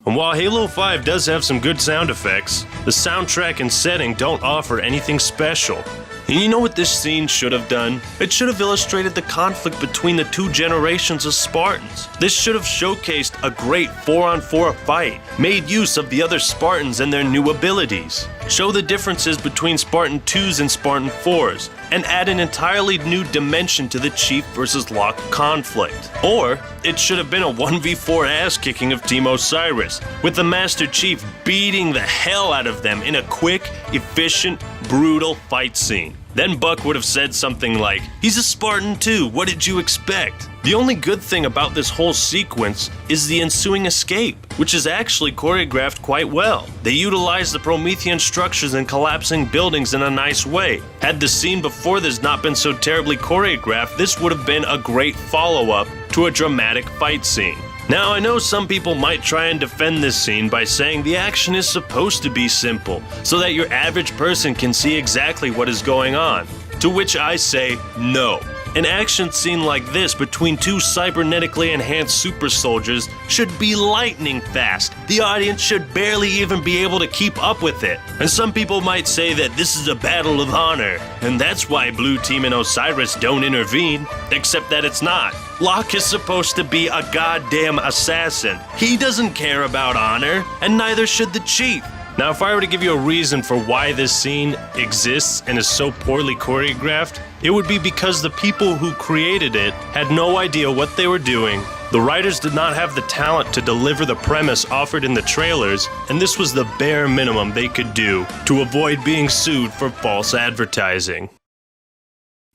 And while Halo 5 does have some good sound effects, the soundtrack and setting don't offer anything special. And you know what this scene should have done? It should have illustrated the conflict between the two generations of Spartans. This should have showcased a great 4-on-4 fight, made use of the other Spartans and their new abilities, show the differences between Spartan 2s and Spartan 4s, and add an entirely new dimension to the Chief versus Locke conflict. Or, it should have been a 1v4 ass-kicking of Team Osiris, with the Master Chief beating the hell out of them in a quick, efficient, brutal fight scene. Then Buck would have said something like, "He's a Spartan too, what did you expect?" The only good thing about this whole sequence is the ensuing escape, which is actually choreographed quite well. They utilize the Promethean structures and collapsing buildings in a nice way. Had the scene before this not been so terribly choreographed, this would have been a great follow-up to a dramatic fight scene. Now, I know some people might try and defend this scene by saying the action is supposed to be simple, so that your average person can see exactly what is going on. To which I say, no. An action scene like this between two cybernetically enhanced super soldiers should be lightning fast. The audience should barely even be able to keep up with it. And some people might say that this is a battle of honor, and that's why Blue Team and Osiris don't intervene, except that it's not. Locke is supposed to be a goddamn assassin. He doesn't care about honor, and neither should the Chief. Now, if I were to give you a reason for why this scene exists and is so poorly choreographed, it would be because the people who created it had no idea what they were doing. The writers did not have the talent to deliver the premise offered in the trailers, and this was the bare minimum they could do to avoid being sued for false advertising.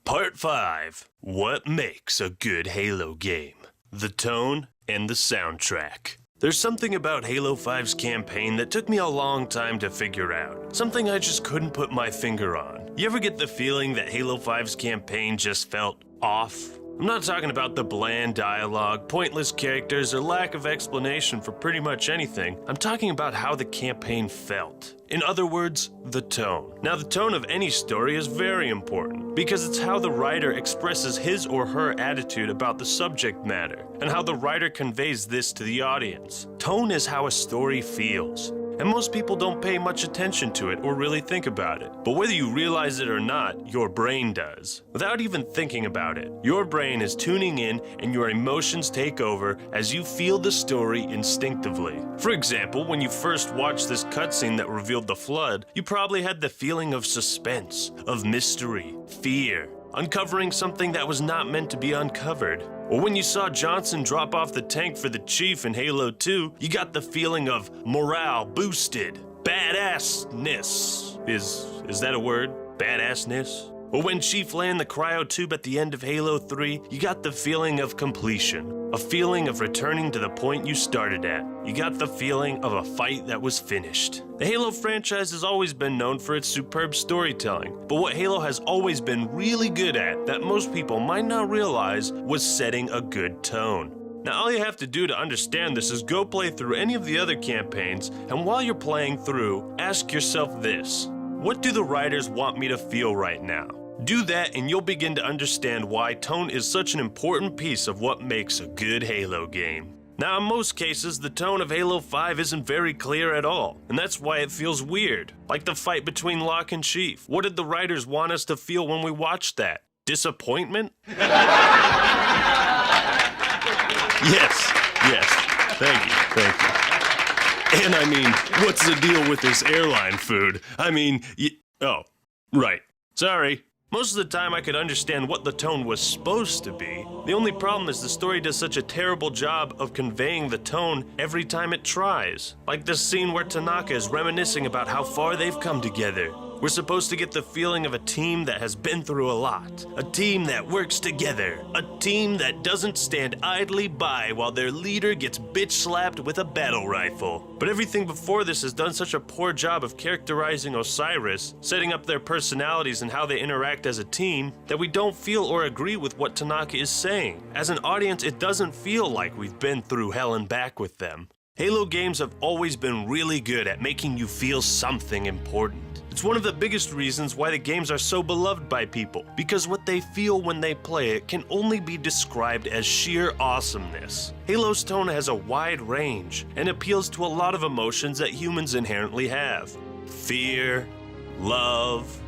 Part 5. What makes a good Halo game? The tone and the soundtrack. There's something about Halo 5's campaign that took me a long time to figure out. Something I just couldn't put my finger on. You ever get the feeling that Halo 5's campaign just felt off? I'm not talking about the bland dialogue, pointless characters, or lack of explanation for pretty much anything. I'm talking about how the campaign felt. In other words, the tone. Now, the tone of any story is very important because it's how the writer expresses his or her attitude about the subject matter and how the writer conveys this to the audience. Tone is how a story feels. And most people don't pay much attention to it or really think about it. But whether you realize it or not, your brain does. Without even thinking about it, your brain is tuning in and your emotions take over as you feel the story instinctively. For example, when you first watched this cutscene that revealed the flood, you probably had the feeling of suspense, of mystery, fear, uncovering something that was not meant to be uncovered. Or when you saw Johnson drop off the tank for the Chief in Halo 2, you got the feeling of morale boosted, badassness. Is that a word? Badassness? Or when Chief landed the cryotube at the end of Halo 3, you got the feeling of completion, a feeling of returning to the point you started at. You got the feeling of a fight that was finished. The Halo franchise has always been known for its superb storytelling, but what Halo has always been really good at, that most people might not realize, was setting a good tone. Now all you have to do to understand this is go play through any of the other campaigns, and while you're playing through, ask yourself this: what do the writers want me to feel right now? Do that and you'll begin to understand why tone is such an important piece of what makes a good Halo game. Now in most cases, the tone of Halo 5 isn't very clear at all, and that's why it feels weird. Like the fight between Locke and Chief. What did the writers want us to feel when we watched that? Disappointment? Yes, thank you. And I mean, what's the deal with this airline food? I mean, oh, right, sorry. Most of the time I could understand what the tone was supposed to be. The only problem is the story does such a terrible job of conveying the tone every time it tries. Like this scene where Tanaka is reminiscing about how far they've come together. We're supposed to get the feeling of a team that has been through a lot. A team that works together. A team that doesn't stand idly by while their leader gets bitch-slapped with a battle rifle. But everything before this has done such a poor job of characterizing Osiris, setting up their personalities and how they interact as a team, that we don't feel or agree with what Tanaka is saying. As an audience, it doesn't feel like we've been through hell and back with them. Halo games have always been really good at making you feel something important. It's one of the biggest reasons why the games are so beloved by people, because what they feel when they play it can only be described as sheer awesomeness. Halo's tone has a wide range and appeals to a lot of emotions that humans inherently have. Fear, love,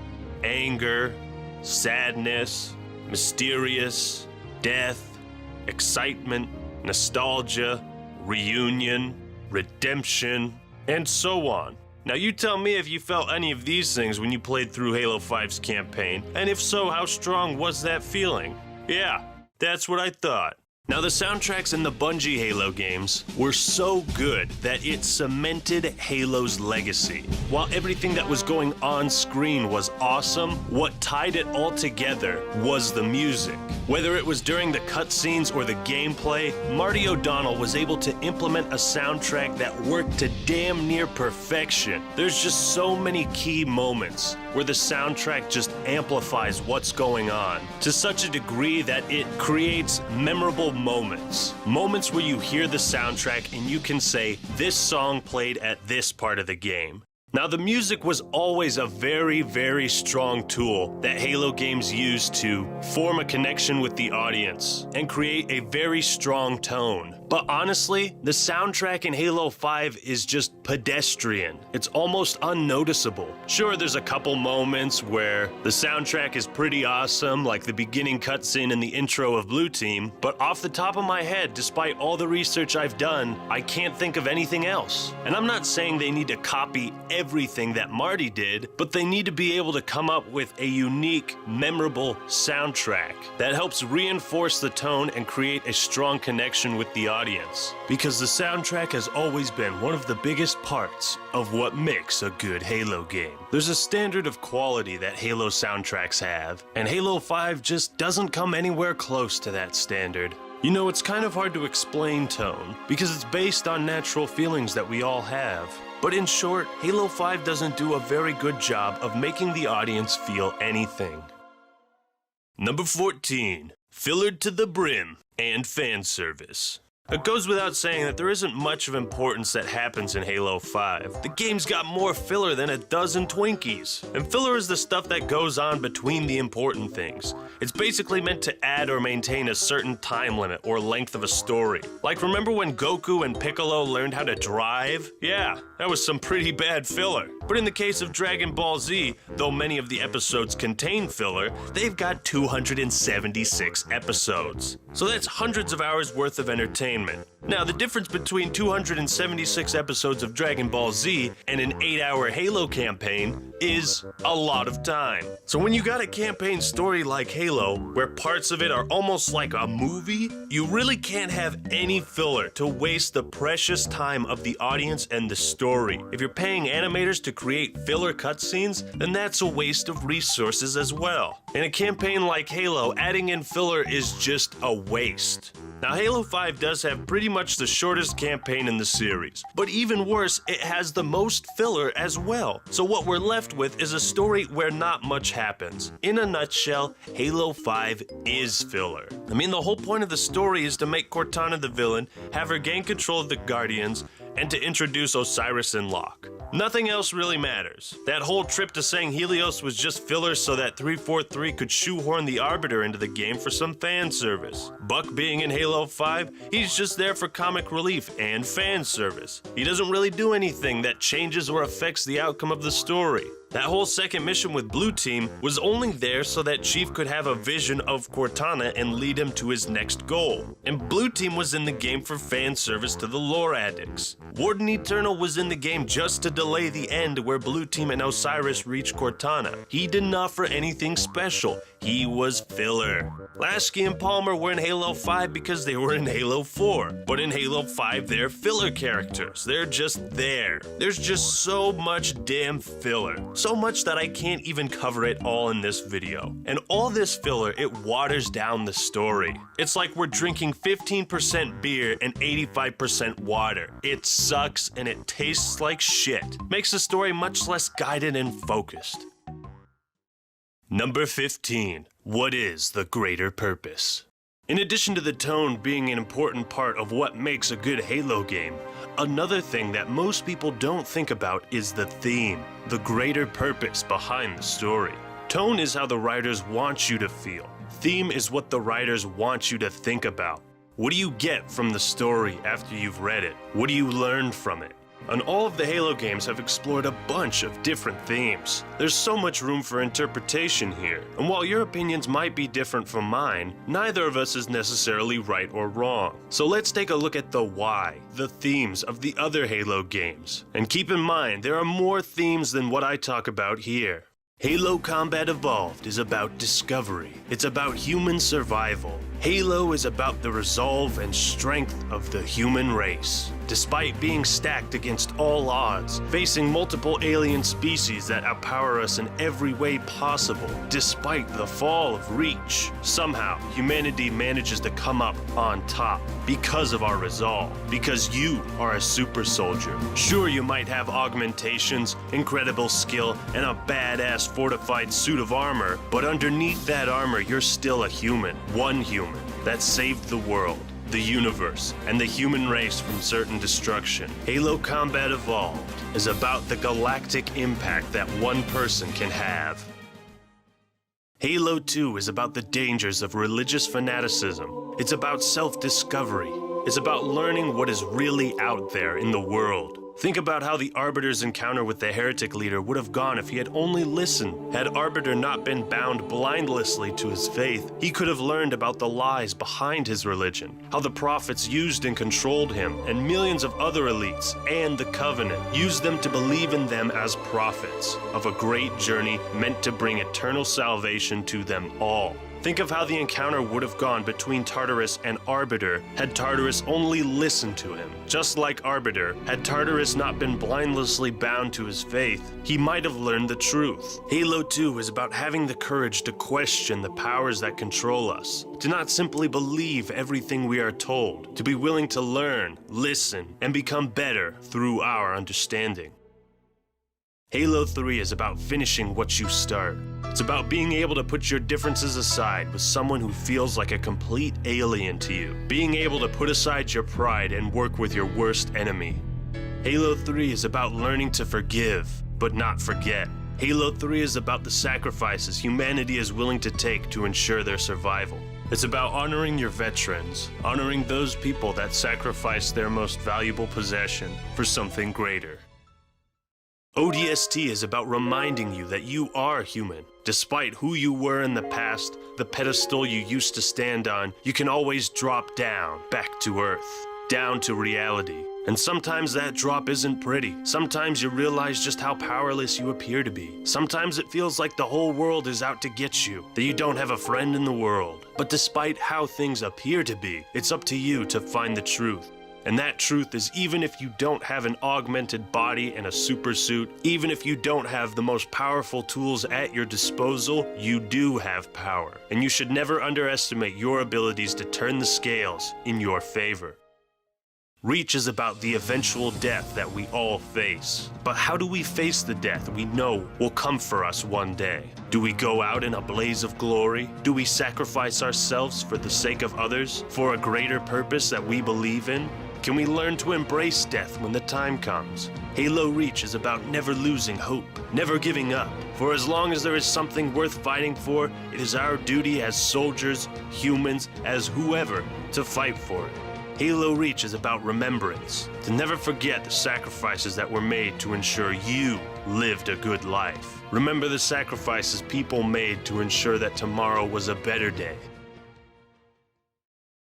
anger, sadness, mysterious, death, excitement, nostalgia, reunion, redemption, and so on. Now you tell me if you felt any of these things when you played through Halo 5's campaign, and if so, how strong was that feeling? Yeah, that's what I thought. Now the soundtracks in the Bungie Halo games were so good that it cemented Halo's legacy. While everything that was going on screen was awesome, what tied it all together was the music. Whether it was during the cutscenes or the gameplay, Marty O'Donnell was able to implement a soundtrack that worked to damn near perfection. There's just so many key moments where the soundtrack just amplifies what's going on to such a degree that it creates memorable moments. Moments where you hear the soundtrack and you can say, this song played at this part of the game. Now the music was always a very, very strong tool that Halo games used to form a connection with the audience and create a very strong tone. But honestly, the soundtrack in Halo 5 is just pedestrian. It's almost unnoticeable. Sure, there's a couple moments where the soundtrack is pretty awesome, like the beginning cutscene and the intro of Blue Team, but off the top of my head, despite all the research I've done, I can't think of anything else. And I'm not saying they need to copy everything that Marty did, but they need to be able to come up with a unique, memorable soundtrack that helps reinforce the tone and create a strong connection with the audience. Because the soundtrack has always been one of the biggest parts of what makes a good Halo game. There's a standard of quality that Halo soundtracks have, and Halo 5 just doesn't come anywhere close to that standard. You know, it's kind of hard to explain tone, because it's based on natural feelings that we all have. But in short, Halo 5 doesn't do a very good job of making the audience feel anything. Number 14, fillered to the brim and fan service. It goes without saying that there isn't much of importance that happens in Halo 5. The game's got more filler than a dozen Twinkies. And filler is the stuff that goes on between the important things. It's basically meant to add or maintain a certain time limit or length of a story. Like, remember when Goku and Piccolo learned how to drive? Yeah, that was some pretty bad filler. But in the case of Dragon Ball Z, though many of the episodes contain filler, they've got 276 episodes. So that's hundreds of hours worth of entertainment. Now, the difference between 276 episodes of Dragon Ball Z and an 8-hour Halo campaign is a lot of time. So when you got a campaign story like Halo, where parts of it are almost like a movie, you really can't have any filler to waste the precious time of the audience and the story. If you're paying animators to create filler cutscenes, then that's a waste of resources as well. In a campaign like Halo, adding in filler is just a waste. Now, Halo 5 does have pretty much the shortest campaign in the series, but even worse, it has the most filler as well. So what we're left with is a story where not much happens. In a nutshell, Halo 5 is filler. I mean, the whole point of the story is to make Cortana the villain, have her gain control of the Guardians, and to introduce Osiris and Locke. Nothing else really matters. That whole trip to saying Helios was just filler so that 343 could shoehorn the Arbiter into the game for some fan service. Buck being in Halo 5, he's just there for comic relief and fan service. He doesn't really do anything that changes or affects the outcome of the story. That whole second mission with Blue Team was only there so that Chief could have a vision of Cortana and lead him to his next goal. And Blue Team was in the game for fan service to the lore addicts. Warden Eternal was in the game just to delay the end where Blue Team and Osiris reach Cortana. He didn't offer anything special. He was filler. Lasky and Palmer were in Halo 5 because they were in Halo 4. But in Halo 5, they're filler characters. They're just there. There's just so much damn filler. So much that I can't even cover it all in this video. And all this filler, it waters down the story. It's like we're drinking 15% beer and 85% water. It sucks and it tastes like shit. Makes the story much less guided and focused. Number 15. What is the greater purpose? In addition to the tone being an important part of what makes a good Halo game, another thing that most people don't think about is the theme, the greater purpose behind the story. Tone is how the writers want you to feel. Theme is what the writers want you to think about. What do you get from the story after you've read it? What do you learn from it? And all of the Halo games have explored a bunch of different themes. There's so much room for interpretation here, and while your opinions might be different from mine, neither of us is necessarily right or wrong. So let's take a look at the why, the themes of the other Halo games. And keep in mind, there are more themes than what I talk about here. Halo Combat Evolved is about discovery. It's about human survival. Halo is about the resolve and strength of the human race. Despite being stacked against all odds, facing multiple alien species that outpower us in every way possible, despite the fall of Reach, somehow humanity manages to come up on top because of our resolve, because you are a super soldier. Sure, you might have augmentations, incredible skill, and a badass fortified suit of armor, but underneath that armor, you're still a human, one human, that saved the world, the universe, and the human race from certain destruction. Halo Combat Evolved is about the galactic impact that one person can have. Halo 2 is about the dangers of religious fanaticism. It's about self-discovery. It's about learning what is really out there in the world. Think about how the Arbiter's encounter with the heretic leader would have gone if he had only listened. Had Arbiter not been bound blindlessly to his faith, he could have learned about the lies behind his religion, how the prophets used and controlled him, and millions of other elites, and the Covenant, used them to believe in them as prophets of a great journey meant to bring eternal salvation to them all. Think of how the encounter would have gone between Tartarus and Arbiter had Tartarus only listened to him. Just like Arbiter, had Tartarus not been blindlessly bound to his faith, he might have learned the truth. Halo 2 is about having the courage to question the powers that control us, to not simply believe everything we are told, to be willing to learn, listen, and become better through our understanding. Halo 3 is about finishing what you start. It's about being able to put your differences aside with someone who feels like a complete alien to you. Being able to put aside your pride and work with your worst enemy. Halo 3 is about learning to forgive, but not forget. Halo 3 is about the sacrifices humanity is willing to take to ensure their survival. It's about honoring your veterans, honoring those people that sacrificed their most valuable possession for something greater. ODST is about reminding you that you are human. Despite who you were in the past, the pedestal you used to stand on, you can always drop down, back to Earth, down to reality. And sometimes that drop isn't pretty. Sometimes you realize just how powerless you appear to be. Sometimes it feels like the whole world is out to get you, that you don't have a friend in the world. But despite how things appear to be, it's up to you to find the truth. And that truth is, even if you don't have an augmented body and a super suit, even if you don't have the most powerful tools at your disposal, you do have power. And you should never underestimate your abilities to turn the scales in your favor. Reach is about the eventual death that we all face. But how do we face the death we know will come for us one day? Do we go out in a blaze of glory? Do we sacrifice ourselves for the sake of others, for a greater purpose that we believe in? Can we learn to embrace death when the time comes? Halo Reach is about never losing hope, never giving up. For as long as there is something worth fighting for, it is our duty as soldiers, humans, as whoever, to fight for it. Halo Reach is about remembrance, to never forget the sacrifices that were made to ensure you lived a good life. Remember the sacrifices people made to ensure that tomorrow was a better day.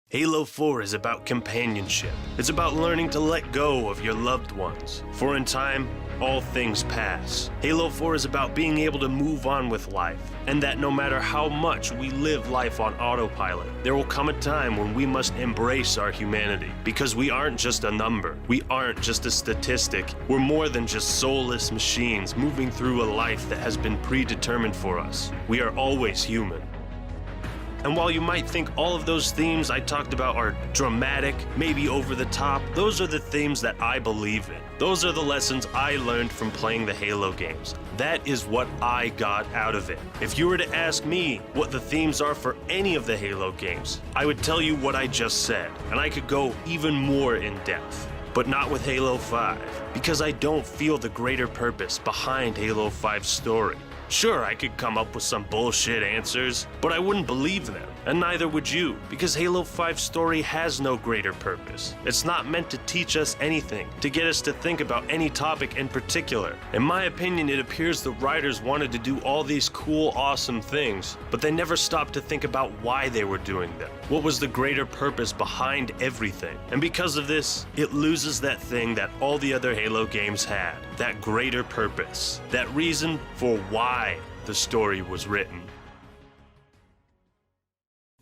Halo 4 is about companionship. It's about learning to let go of your loved ones. For in time, all things pass. Halo 4 is about being able to move on with life, and that no matter how much we live life on autopilot, there will come a time when we must embrace our humanity, because we aren't just a number. We aren't just a statistic. We're more than just soulless machines moving through a life that has been predetermined for us. We are always human. And while you might think all of those themes I talked about are dramatic, maybe over the top, those are the themes that I believe in. Those are the lessons I learned from playing the Halo games. That is what I got out of it. If you were to ask me what the themes are for any of the Halo games, I would tell you what I just said, and I could go even more in depth. But not with Halo 5, because I don't feel the greater purpose behind Halo 5's story. Sure, I could come up with some bullshit answers, but I wouldn't believe them, and neither would you, because Halo 5's story has no greater purpose. It's not meant to teach us anything, to get us to think about any topic in particular. In my opinion, it appears the writers wanted to do all these cool, awesome things, but they never stopped to think about why they were doing them. What was the greater purpose behind everything? And because of this, it loses that thing that all the other Halo games had, that greater purpose, that reason for why the story was written.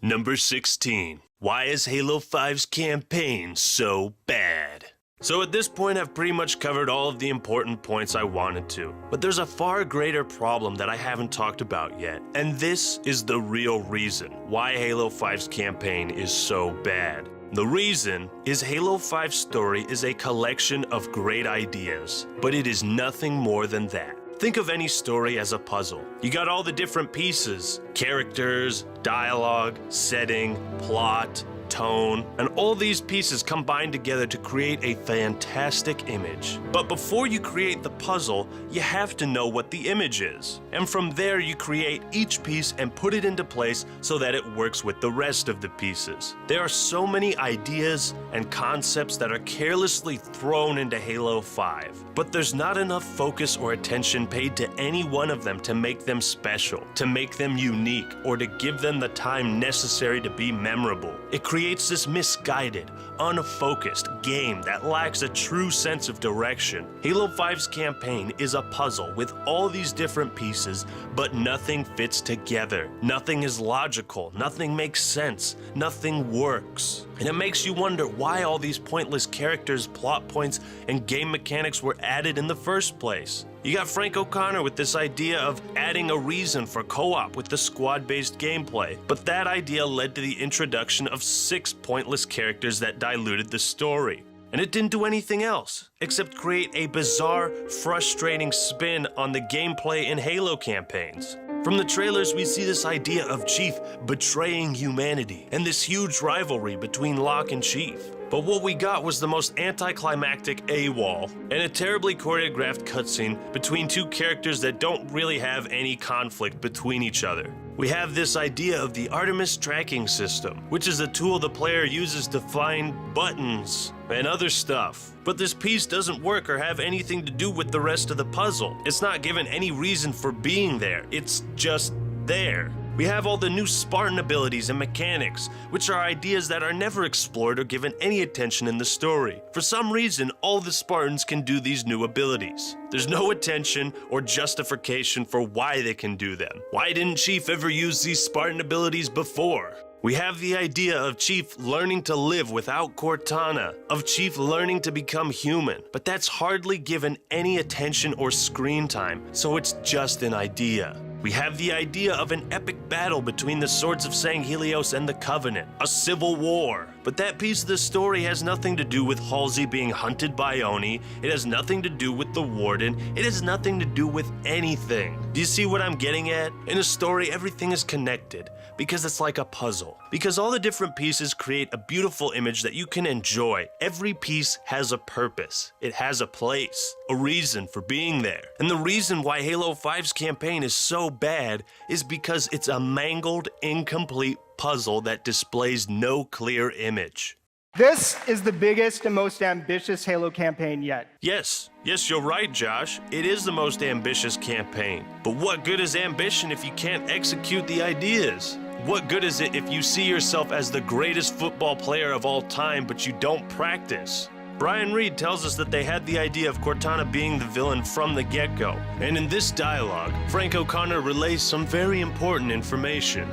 Number 16. Why is Halo 5's campaign so bad? So at this point, I've pretty much covered all of the important points I wanted to. But there's a far greater problem that I haven't talked about yet. And this is the real reason why Halo 5's campaign is so bad. The reason is Halo 5's story is a collection of great ideas, but it is nothing more than that. Think of any story as a puzzle. You got all the different pieces, characters, dialogue, setting, plot, tone, and all these pieces combine together to create a fantastic image. But before you create the puzzle, you have to know what the image is. And from there, you create each piece and put it into place so that it works with the rest of the pieces. There are so many ideas and concepts that are carelessly thrown into Halo 5, but there's not enough focus or attention paid to any one of them to make them special, to make them unique, or to give them the time necessary to be memorable. It creates this misguided, unfocused game that lacks a true sense of direction. Halo 5's campaign is a puzzle with all these different pieces, but nothing fits together. Nothing is logical, nothing makes sense, nothing works. And it makes you wonder why all these pointless characters, plot points, and game mechanics were added in the first place. You got Frank O'Connor with this idea of adding a reason for co-op with the squad-based gameplay, but that idea led to the introduction of 6 pointless characters that diluted the story. And it didn't do anything else, except create a bizarre, frustrating spin on the gameplay in Halo campaigns. From the trailers, we see this idea of Chief betraying humanity, and this huge rivalry between Locke and Chief. But what we got was the most anticlimactic AWOL, and a terribly choreographed cutscene between 2 characters that don't really have any conflict between each other. We have this idea of the Artemis tracking system, which is a tool the player uses to find buttons and other stuff. But this piece doesn't work or have anything to do with the rest of the puzzle. It's not given any reason for being there. It's just there. We have all the new Spartan abilities and mechanics, which are ideas that are never explored or given any attention in the story. For some reason, all the Spartans can do these new abilities. There's no attention or justification for why they can do them. Why didn't Chief ever use these Spartan abilities before? We have the idea of Chief learning to live without Cortana, of Chief learning to become human, but that's hardly given any attention or screen time, so it's just an idea. We have the idea of an epic battle between the Swords of Sanghelios and the Covenant, a civil war. But that piece of the story has nothing to do with Halsey being hunted by Oni, it has nothing to do with the Warden, it has nothing to do with anything. Do you see what I'm getting at? In a story, everything is connected, because it's like a puzzle. Because all the different pieces create a beautiful image that you can enjoy. Every piece has a purpose. It has a place, a reason for being there. And the reason why Halo 5's campaign is so bad is because it's a mangled, incomplete puzzle that displays no clear image. This is the biggest and most ambitious Halo campaign yet. Yes, you're right, Josh. It is the most ambitious campaign. But what good is ambition if you can't execute the ideas? What good is it if you see yourself as the greatest football player of all time, but you don't practice? Brian Reed tells us that they had the idea of Cortana being the villain from the get-go. And in this dialogue, Frank O'Connor relays some very important information.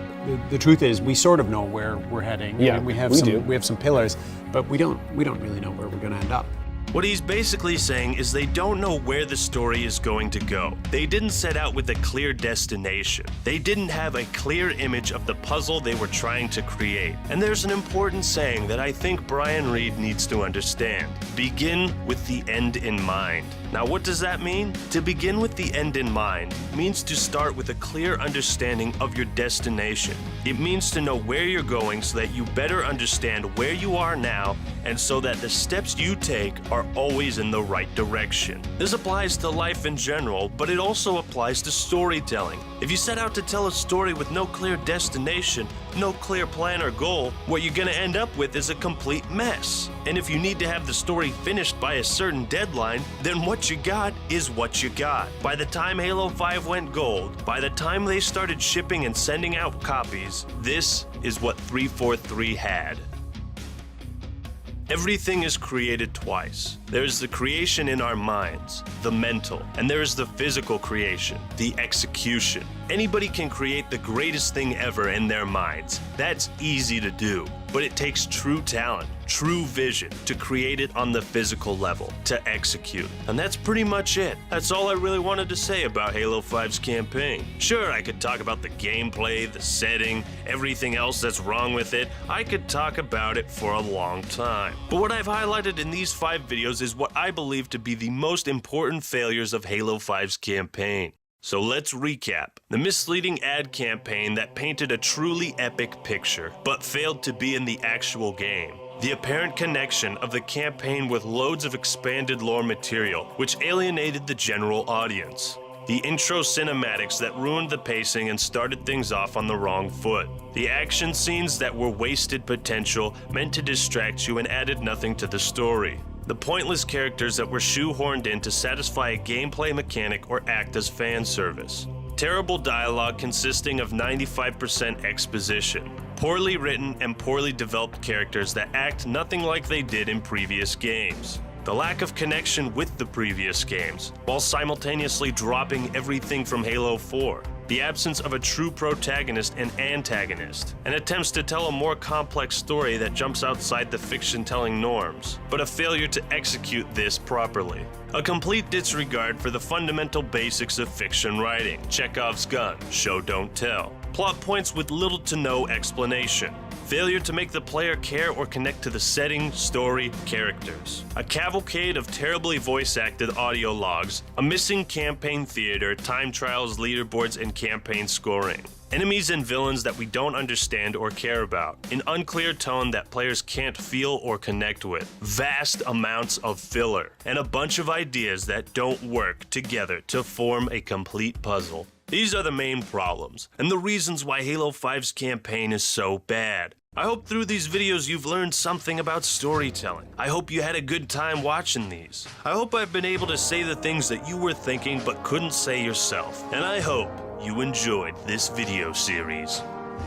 The truth is, we sort of know where we're heading. Yeah, and we have some pillars, but we don't really know where we're going to end up. What he's basically saying is they don't know where the story is going to go. They didn't set out with a clear destination. They didn't have a clear image of the puzzle they were trying to create. And there's an important saying that I think Brian Reed needs to understand. Begin with the end in mind. Now, what does that mean? To begin with the end in mind means to start with a clear understanding of your destination. It means to know where you're going so that you better understand where you are now and so that the steps you take are always in the right direction. This applies to life in general, but it also applies to storytelling. If you set out to tell a story with no clear destination, no clear plan or goal, what you're going to end up with is a complete mess. And if you need to have the story finished by a certain deadline, then what you got is what you got. By the time Halo 5 went gold, by the time they started shipping and sending out copies, this is what 343 had. Everything is created twice. There is the creation in our minds, the mental, and there is the physical creation, the execution. Anybody can create the greatest thing ever in their minds. That's easy to do, but it takes true talent, true vision to create it on the physical level, to execute. And that's pretty much it. That's all I really wanted to say about Halo 5's campaign. Sure, I could talk about the gameplay, the setting, everything else that's wrong with it. I could talk about it for a long time. But what I've highlighted in these 5 videos is what I believe to be the most important failures of Halo 5's campaign. So let's recap. The misleading ad campaign that painted a truly epic picture, but failed to be in the actual game. The apparent connection of the campaign with loads of expanded lore material, which alienated the general audience. The intro cinematics that ruined the pacing and started things off on the wrong foot. The action scenes that were wasted potential, meant to distract you and added nothing to the story. The pointless characters that were shoehorned in to satisfy a gameplay mechanic or act as fan service. Terrible dialogue consisting of 95% exposition. Poorly written and poorly developed characters that act nothing like they did in previous games. The lack of connection with the previous games, while simultaneously dropping everything from Halo 4. The absence of a true protagonist and antagonist, and attempts to tell a more complex story that jumps outside the fiction-telling norms, but a failure to execute this properly. A complete disregard for the fundamental basics of fiction writing, Chekhov's gun, show don't tell. Plot points with little to no explanation. Failure to make the player care or connect to the setting, story, characters. A cavalcade of terribly voice-acted audio logs, a missing campaign theater, time trials, leaderboards, and campaign scoring. Enemies and villains that we don't understand or care about. An unclear tone that players can't feel or connect with. Vast amounts of filler. And a bunch of ideas that don't work together to form a complete puzzle. These are the main problems, and the reasons why Halo 5's campaign is so bad. I hope through these videos you've learned something about storytelling. I hope you had a good time watching these. I hope I've been able to say the things that you were thinking but couldn't say yourself. And I hope you enjoyed this video series.